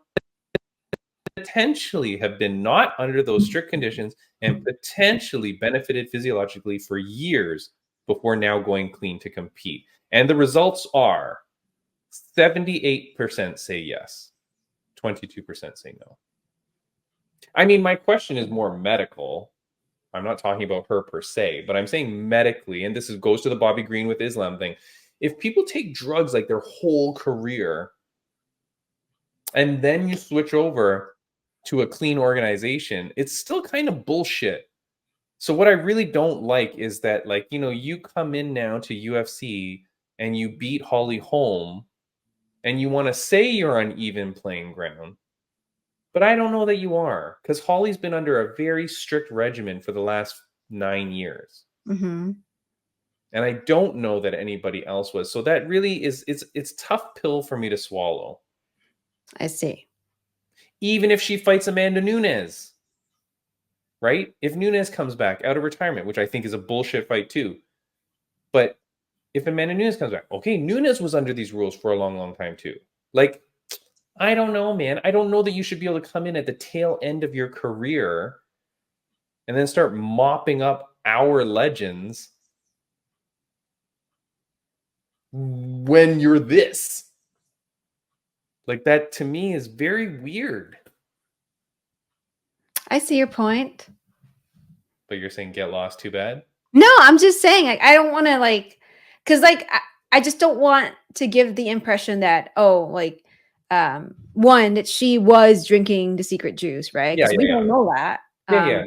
potentially have been not under those strict conditions and potentially benefited physiologically for years before now going clean to compete? And the results are 78% say yes, 22% say no. I mean, my question is more medical. I'm not talking about her per se, but I'm saying medically, and this goes to the Bobby Green with Islam thing. If people take drugs like their whole career, and then you switch over to a clean organization, it's still kind of bullshit. So what I really don't like is that, like, you come in now to UFC and you beat Holly Holm, and you want to say you're on even playing ground. But I don't know that you are, because Holly's been under a very strict regimen for the last 9 years. Mm-hmm. And I don't know that anybody else was. So that really it's tough pill for me to swallow. I see. Even if she fights Amanda Nunes, right? If Nunes comes back out of retirement, which I think is a bullshit fight too. But if Amanda Nunes comes back, okay, Nunes was under these rules for a long, long time too. Like, I don't know, man. I don't know that you should be able to come in at the tail end of your career and then start mopping up our legends when you're this. Like, that to me is very weird. I see your point. But you're saying get lost too bad? No, I'm just saying, like, I don't want to, like, because, like, I just don't want to give the impression that, one, that she was drinking the secret juice, right? Because we don't know that. Yeah.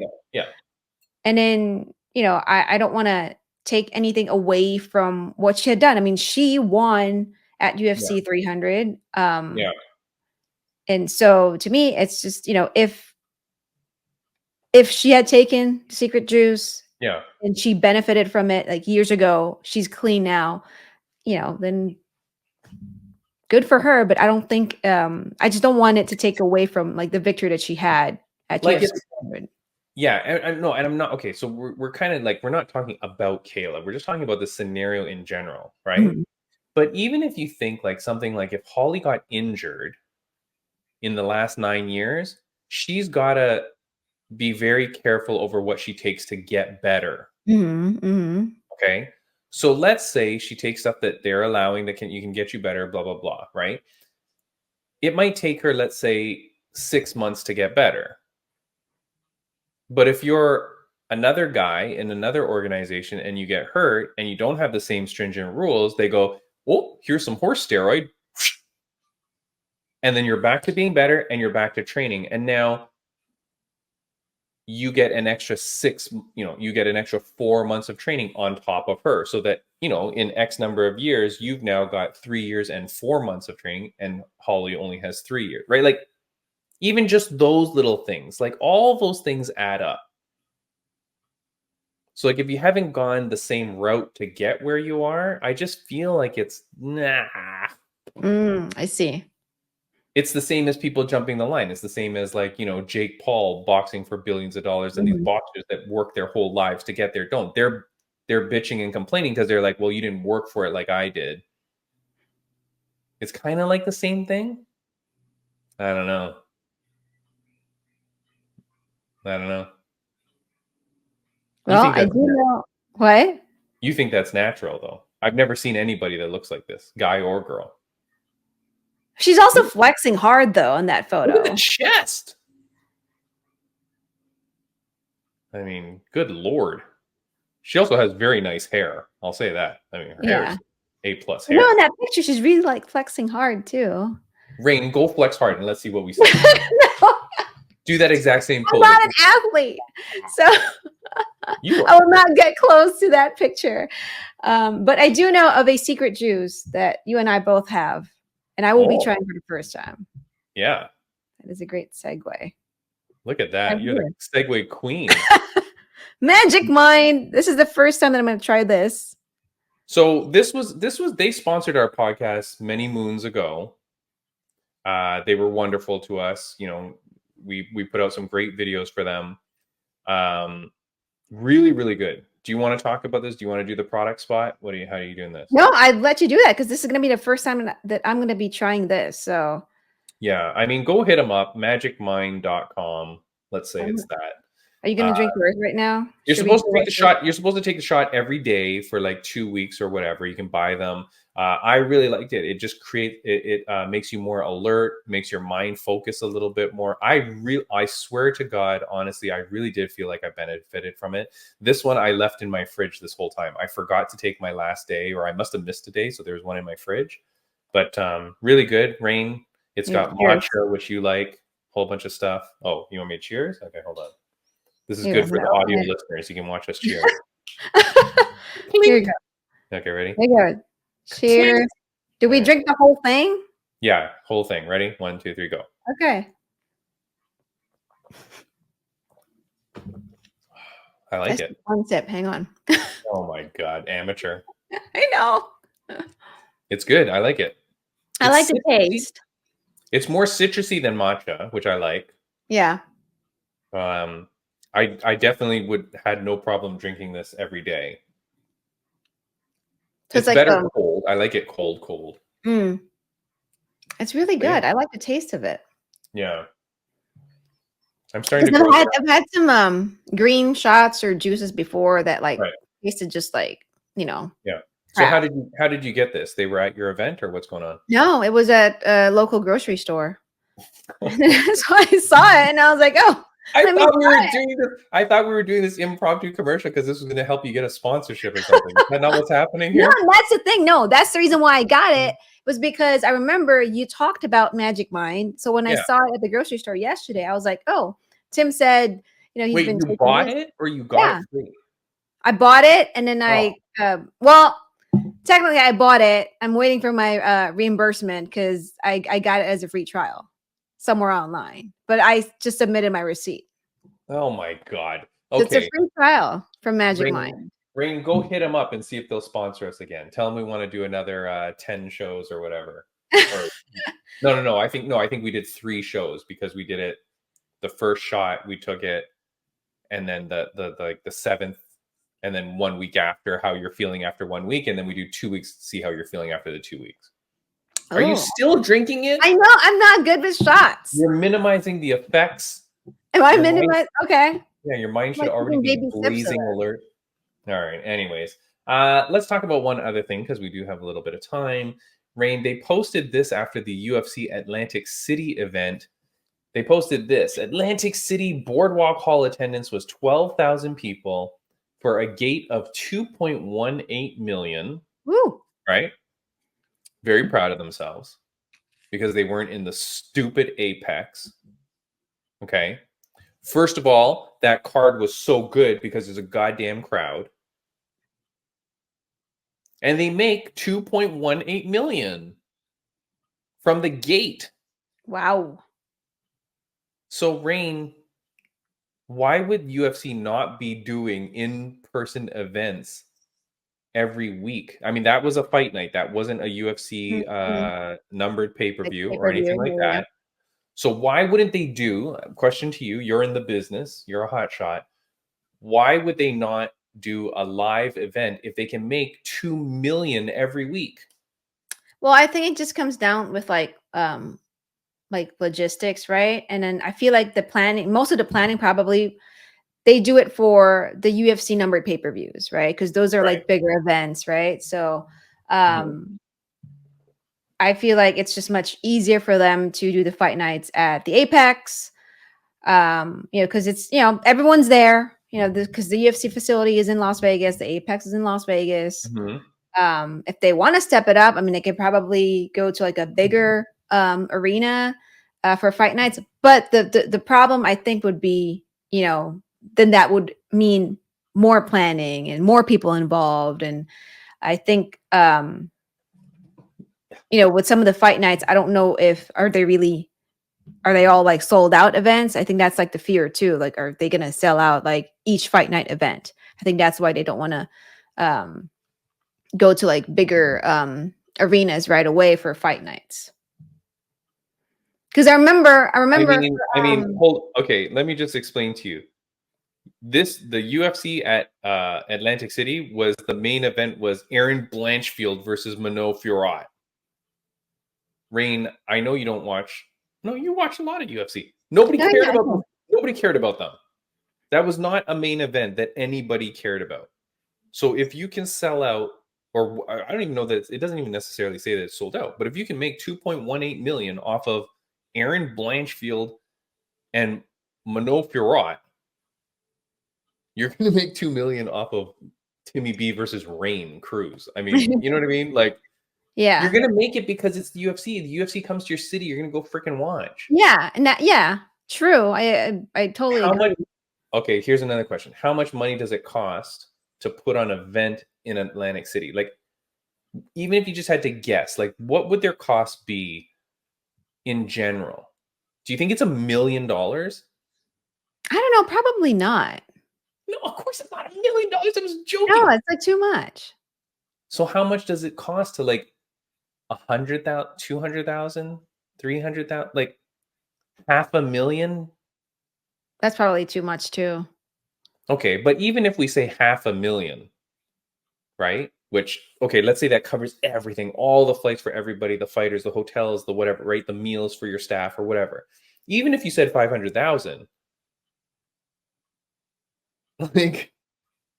And then, I don't want to take anything away from what she had done. I mean, she won at UFC 300. And so to me, it's just, if she had taken secret juice, and she benefited from it like years ago, she's clean now, then good for her. But I don't think, I just don't want it to take away from like the victory that she had at UFC 300. Yeah, and I'm not okay. So we're kind of like, we're not talking about Kayla. We're just talking about the scenario in general, right? Mm-hmm. But even if you think like something like if Holly got injured in the last 9 years, she's got to be very careful over what she takes to get better. Okay, so let's say she takes stuff that they're allowing that you can get you better, blah blah blah, right? It might take her, let's say, 6 months to get better. But if you're another guy in another organization and you get hurt and you don't have the same stringent rules, they go, "Oh, here's some horse steroid," and then you're back to being better and you're back to training, and now you get an extra 4 months of training on top of her, so that, in X number of years, you've now got 3 years and 4 months of training, and Holly only has 3 years, right? Like, even just those little things, like all those things add up. So like, if you haven't gone the same route to get where you are, I just feel like it's I see. It's the same as people jumping the line. It's the same as like, Jake Paul boxing for billions of dollars, and these boxers that work their whole lives to get there don't. They're bitching and complaining because they're like, well, you didn't work for it like I did. It's kind of like the same thing. I don't know. Well, I do know. What? You think that's natural, though? I've never seen anybody that looks like this, guy or girl. She's also flexing hard, though, in that photo. Look at the chest. I mean, good Lord. She also has very nice hair. I'll say that. I mean, her hair is A+ hair. No, in that picture, she's really like flexing hard, too. Raine, go flex hard and let's see what we see. No. Do that exact same pose. I'm not an athlete, so I will not get close to that picture. But I do know of a secret juice that you and I both have, and I will be trying for the first time. Yeah. That is a great segue. Look at that. You're the segue queen. Magic mind. This is the first time that I'm going to try this. So this was they sponsored our podcast many moons ago. They were wonderful to us. You know, we put out some great videos for them. Really, really good. Do you want to talk about this? Do you want to do the product spot? How are you doing this? No, I'd let you do that because this is going to be the first time that I'm going to be trying this. So yeah, I mean, go hit them up, magicmind.com. Let's say it's that. Are you going to drink yours right now? You're supposed to take the shot. You're supposed to take the shot every day for like 2 weeks or whatever. You can buy them. I really liked it. It just makes you more alert, makes your mind focus a little bit more. I swear to God, honestly, I really did feel like I benefited from it. This one I left in my fridge this whole time. I forgot to take my last day, or I must have missed a day, so there's one in my fridge. But really good. Raine. It's got matcha, which you like. A whole bunch of stuff. Oh, you want me to cheers? Okay, hold on. This is good for the audio listeners. You can watch us cheer. Here you go. Okay, ready? There you go. Cheers. Do we drink the whole thing? Yeah, whole thing. Ready? 1, 2, 3, go. Okay. I like it. One sip. Hang on. Oh my God, amateur. I know. It's good. I like it. I like the taste. It's more citrusy than matcha, which I like. Yeah. I definitely had no problem drinking this every day. So it's like better cold. I like it cold. It's really good. I like the taste of it. Yeah. I'm starting to. I've had some green shots or juices before that tasted just like, Yeah. Crap. So how did you get this? They were at your event, or what's going on? No, it was at a local grocery store. So I saw it and I was like, oh. I thought we were doing this impromptu commercial because this was going to help you get a sponsorship or something. Is that not what's happening here? No, that's the thing. No, that's the reason why I got it, was because I remember you talked about Magic Mind. So when I saw it at the grocery store yesterday, I was like, oh, Tim said, he's been. You bought it or you got it free? I bought it and then technically I bought it. I'm waiting for my reimbursement because I got it as a free trial somewhere online, but I just submitted my receipt. Oh my God. Okay. It's a free trial from Magic Mind. Raine, go hit them up and see if they'll sponsor us again. Tell them we want to do another 10 shows or whatever. No. I think we did 3 shows because we did it. The first shot, we took it, and then the 7th, and then 1 week after, how you're feeling after 1 week, and then we do 2 weeks to see how you're feeling after the 2 weeks. Are you still drinking it? I know I'm not good with shots. You're minimizing the effects. Am I minimizing? Okay. Yeah, your mind should already be blazing alert. All right. Anyways, let's talk about one other thing because we do have a little bit of time. Raine, they posted this after the UFC Atlantic City event. They posted this. Atlantic City Boardwalk Hall attendance was 12,000 people for a gate of 2.18 million. Woo. Right? Very proud of themselves because they weren't in the stupid Apex. Okay. First of all, that card was so good because there's a goddamn crowd. And they make 2.18 million from the gate. Wow. So, Raine, why would UFC not be doing in-person events every week? I mean, that was a fight night. That wasn't a UFC numbered pay-per-view or anything like that. So why wouldn't they do, question to you, you're in the business, you're a hotshot. Why would they not do a live event if they can make 2 million every week? Well, I think it just comes down with like logistics, right? And then I feel like most of the planning probably they do it for the UFC numbered pay-per-views, right? Because those are like bigger events, right? So I feel like it's just much easier for them to do the fight nights at the Apex, because it's, everyone's there, because the UFC facility is in Las Vegas, the Apex is in Las Vegas. If they want to step it up, I mean, they could probably go to like a bigger arena for fight nights. But the problem I think would be, then that would mean more planning and more people involved. And I think, with some of the fight nights, I don't know are they all like sold out events? I think that's like the fear too. Like, are they going to sell out like each fight night event? I think that's why they don't want to go to like bigger arenas right away for fight nights. Because I remember. Okay, let me just explain to you. The UFC at Atlantic City was the main event was Aaron Blanchfield versus Mano Fiorot. Raine, I know you don't watch. No, you watch a lot of UFC. Nobody cared about them. Nobody cared about them. That was not a main event that anybody cared about. So if you can sell out, or I don't even know that it doesn't even necessarily say that it's sold out, but if you can make 2.18 million off of Aaron Blanchfield and Mano Fiorot, you're going to make 2 million off of Timmy B versus Raine Cruz. I mean, you know what I mean? Like, yeah, you're going to make it because it's the UFC. The UFC comes to your city. You're going to go freaking watch. Yeah, and true. I totally agree. Okay, here's another question. How much money does it cost to put on an event in Atlantic City? Like, even if you just had to guess, like, what would their cost be in general? Do you think it's $1 million? I don't know. Probably not. No, of course it's not $1 million. I was joking. No, it's like too much. So how much does it cost to like 100,000, 200,000, 300,000, like $500,000? That's probably too much too. Okay, but even if we say $500,000, right? Which, okay, let's say that covers everything, all the flights for everybody, the fighters, the hotels, the whatever, right? The meals for your staff or whatever. Even if you said 500,000, like,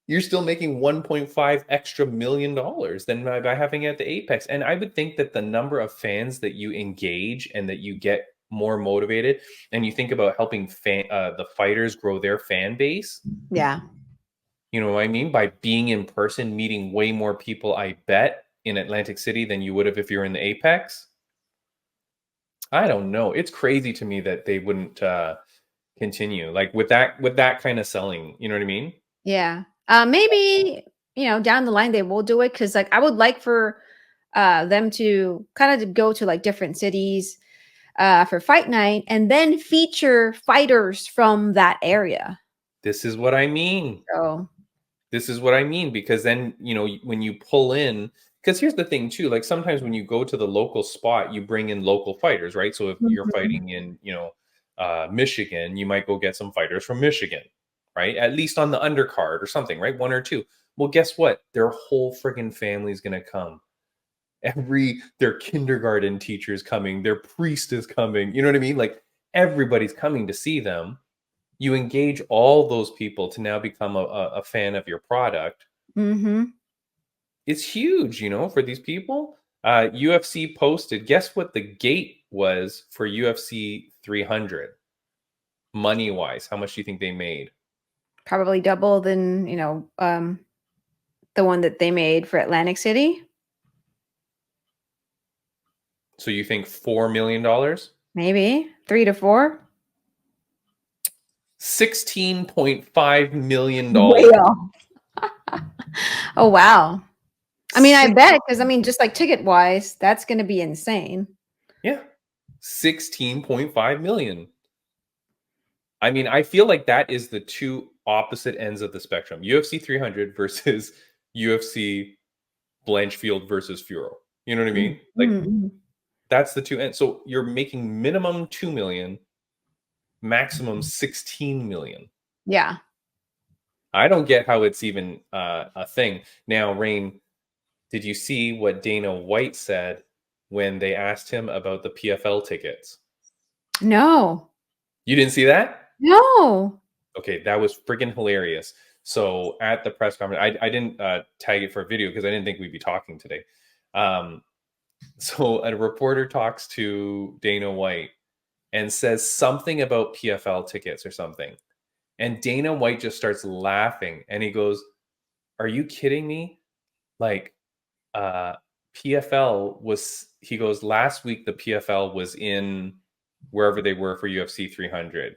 you're still making 1.5 extra million dollars than by having it at the Apex. And I would think that the number of fans that you engage and that you get more motivated, and you think about helping the fighters grow their fan base. Yeah. You know what I mean? By being in person, meeting way more people, I bet, in Atlantic City than you would have if you're in the Apex. I don't know. It's crazy to me that they wouldn't continue like with that kind of selling. You know what I mean? Yeah. Maybe, down the line they will do it, because like I would like for them to kind of go to like different cities for fight night and then feature fighters from that area. This is what I mean. So This is what I mean, because then, when you pull in, because here's the thing too, like sometimes when you go to the local spot, you bring in local fighters, right? So if you're fighting in, Michigan, you might go get some fighters from Michigan, right? At least on the undercard or something, right? One or two. Well, guess what? Their whole friggin' family's going to come. Their kindergarten teacher's coming, their priest is coming. You know what I mean? Like everybody's coming to see them. You engage all those people to now become a fan of your product. It's huge, for these people. UFC posted, guess what the gate was for UFC 300? Money-wise, how much do you think they made? Probably double than, the one that they made for Atlantic City. So you think $4 million? Maybe 3 to 4. $16.5 million. Oh, wow. I mean, I bet, because I mean, just like ticket wise, that's going to be insane. Yeah. 16.5 million. I mean, I feel like that is the two opposite ends of the spectrum. UFC 300 versus UFC Blanchfield versus Furo. You know what I mean? Like that's the two ends. So you're making minimum 2 million, maximum 16 million. Yeah. I don't get how it's even a thing. Now, Raine, did you see what Dana White said when they asked him about the PFL tickets? No. You didn't see that? No. Okay, that was freaking hilarious. So at the press conference, I didn't tag it for a video because I didn't think we'd be talking today. So a reporter talks to Dana White and says something about PFL tickets or something. And Dana White just starts laughing and he goes, "Are you kidding me? Like, PFL was," he goes, "last week the PFL was in wherever they were for UFC 300.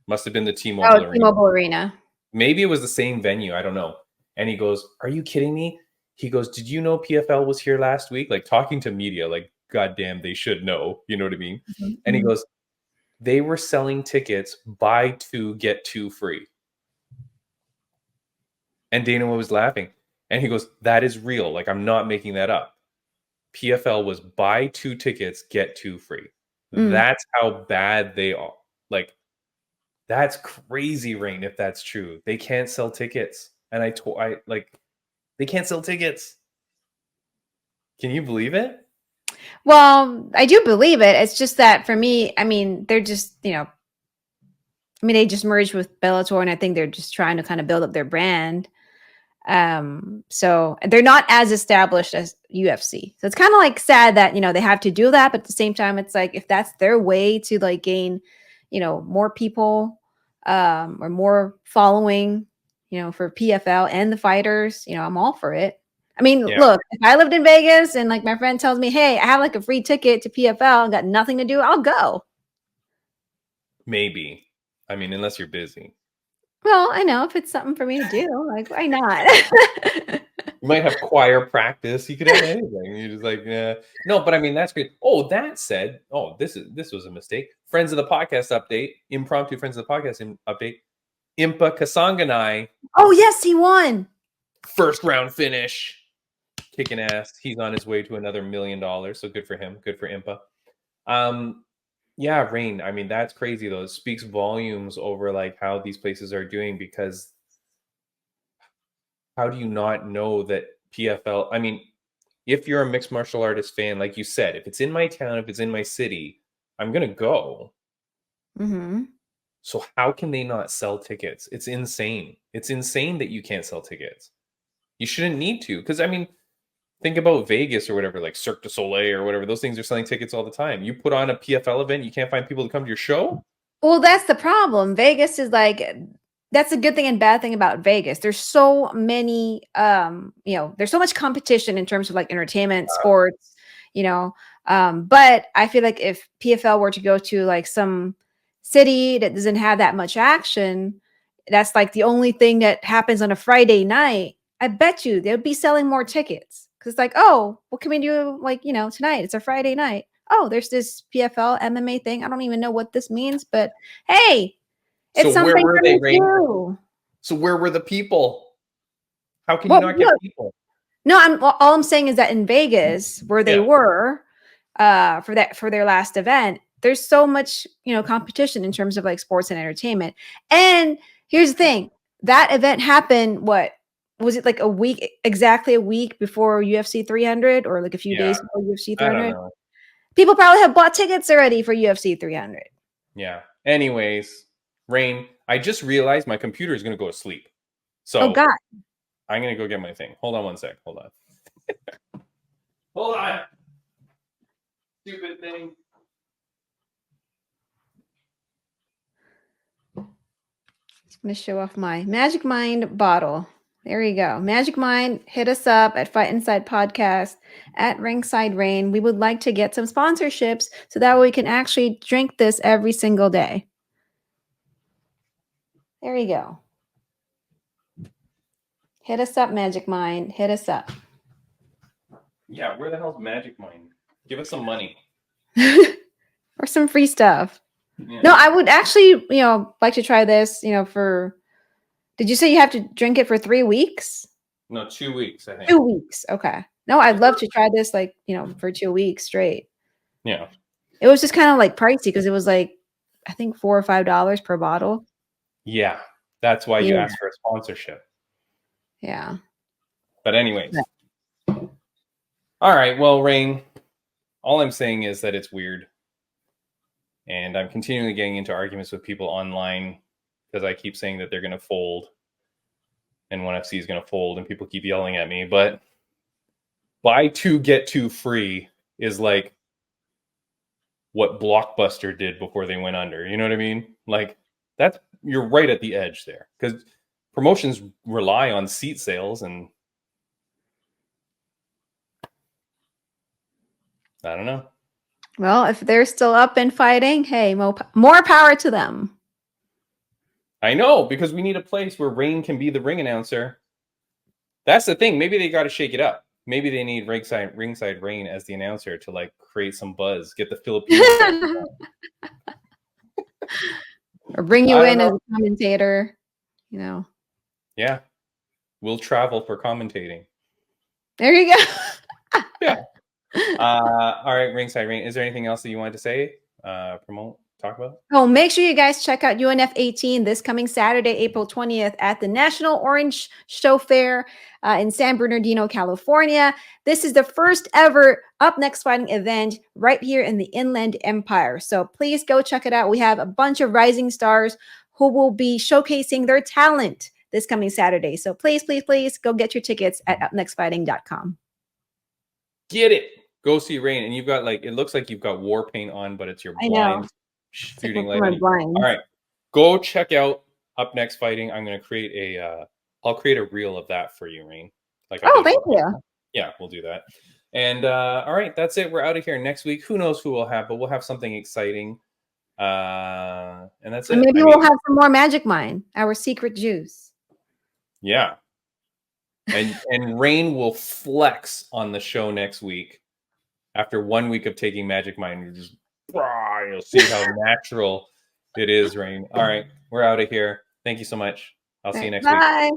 Must have been the T-Mobile Arena. T-Mobile Arena. Maybe it was the same venue. I don't know." And he goes, "Are you kidding me?" He goes, "Did you know PFL was here last week?" Like talking to media, like, goddamn, they should know. You know what I mean? And he goes, "They were selling tickets, buy 2, get 2 free." And Dana was laughing. And he goes, "That is real. Like, I'm not making that up. PFL was buy 2 tickets, get 2 free." That's how bad they are. Like, that's crazy, Rain, if that's true. They can't sell tickets. And they can't sell tickets. Can you believe it? Well, I do believe it. It's just that for me, I mean, they're just, they just merged with Bellator, and I think they're just trying to kind of build up their brand. So they're not as established as UFC. So it's kind of like sad that, they have to do that. But at the same time, it's like, if that's their way to like gain, more people, or more following, for PFL and the fighters, I'm all for it. I mean, look, if I lived in Vegas and like my friend tells me, hey, I have like a free ticket to PFL and got nothing to do, I'll go. Maybe. I mean, unless you're busy. Well, I know if it's something for me to do, like, why not? You might have choir practice. You could have anything. You're just like, no, but I mean, that's great. Oh, that said, this was a mistake. Friends of the podcast update, impromptu friends of the podcast update. Impa Kasanganai. Oh, yes, he won. First round finish. Kicking ass. He's on his way to another $1 million. So good for him. Good for Impa. Yeah, Rain. I mean, that's crazy though. It speaks volumes over like how these places are doing, because how do you not know that PFL? I mean, if you're a mixed martial artist fan, like you said, if it's in my town, if it's in my city, I'm gonna go. So how can they not sell tickets? It's insane. It's insane that you can't sell tickets. You shouldn't need to, because I mean, think about Vegas or whatever, like Cirque du Soleil or whatever. Those things are selling tickets all the time. You put on a PFL event, you can't find people to come to your show? Well, that's the problem. Vegas is like, that's a good thing and bad thing about Vegas. There's so many, there's so much competition in terms of like entertainment, sports, but I feel like if PFL were to go to like some city that doesn't have that much action, that's like the only thing that happens on a Friday night, I bet you they'll be selling more tickets. Because it's like, oh, what can we do? Like, tonight, it's a Friday night. Oh, there's this PFL MMA thing. I don't even know what this means, but hey, it's so something where were they, Rain? do. So where were the people? How can you not get people? No, all I'm saying is that in Vegas, where they were for their last event, there's so much, competition in terms of like sports and entertainment. And here's the thing. That event happened, what was it, like exactly a week before UFC 300, or like a few days before UFC 300? I don't know. People probably have bought tickets already for UFC 300. Yeah. Anyways, Rain, I just realized my computer is going to go to sleep. So oh God, I'm going to go get my thing. Hold on one sec. Hold on. Hold on. Stupid thing. I'm going to show off my Magic Mind bottle. There you go. Magic Mind, hit us up at Fight Inside Podcast, at Ringside Raine. We would like to get some sponsorships so that way we can actually drink this every single day. There you go. Hit us up, Magic Mind. Hit us up. Yeah, where the hell's Magic Mind? Give us some money. Or some free stuff. Yeah. No, I would actually, like to try this, for... Did you say you have to drink it for 3 weeks? No, 2 weeks, I think. 2 weeks. Okay. No, I'd love to try this, like, for 2 weeks straight. Yeah. It was just kind of like pricey because it was like, I think $4 or $5 per bottle. Yeah. That's why you asked for a sponsorship. Yeah. But anyways. Yeah. All right. Well, Rain, all I'm saying is that it's weird. And I'm continually getting into arguments with people online because I keep saying that they're going to fold and ONE FC is going to fold, and people keep yelling at me. But buy two, get two free is like what Blockbuster did before they went under. You know what I mean? Like, you're right at the edge there, because promotions rely on seat sales, and I don't know. Well, if they're still up and fighting, hey, more power to them. I know, because we need a place where Raine can be the ring announcer. That's the thing. Maybe they got to shake it up. Maybe they need Ringside Raine as the announcer to like create some buzz, get the Filipinos. Or bring you in as a commentator, Yeah. We'll travel for commentating. There you go. Yeah. All right, Ringside Raine. Is there anything else that you wanted to say? promote, talk about? Oh, make sure you guys check out UNF 18 this coming Saturday, April 20th at the National Orange Show Fair in San Bernardino, California. This is the first ever Up Next Fighting event right here in the Inland Empire. So please go check it out. We have a bunch of rising stars who will be showcasing their talent this coming Saturday. So please, please, please go get your tickets at upnextfighting.com. Get it. Go see Raine. And you've got like, it looks like you've got war paint on, but it's your blind shooting light. All right. Go check out Up Next Fighting. I'm going to create I'll create a reel of that for you, Raine. Like, oh, thank you. Yeah, we'll do that. And all right, that's it. We're out of here. Next week, who knows who we'll have, but we'll have something exciting. And that's it. Maybe we'll have some more Magic Mind, our secret juice. Yeah. And Raine will flex on the show next week. After 1 week of taking Magic Mind, you'll see how natural it is, Raine. All right, we're out of here. Thank you so much. I'll see you next week. Bye.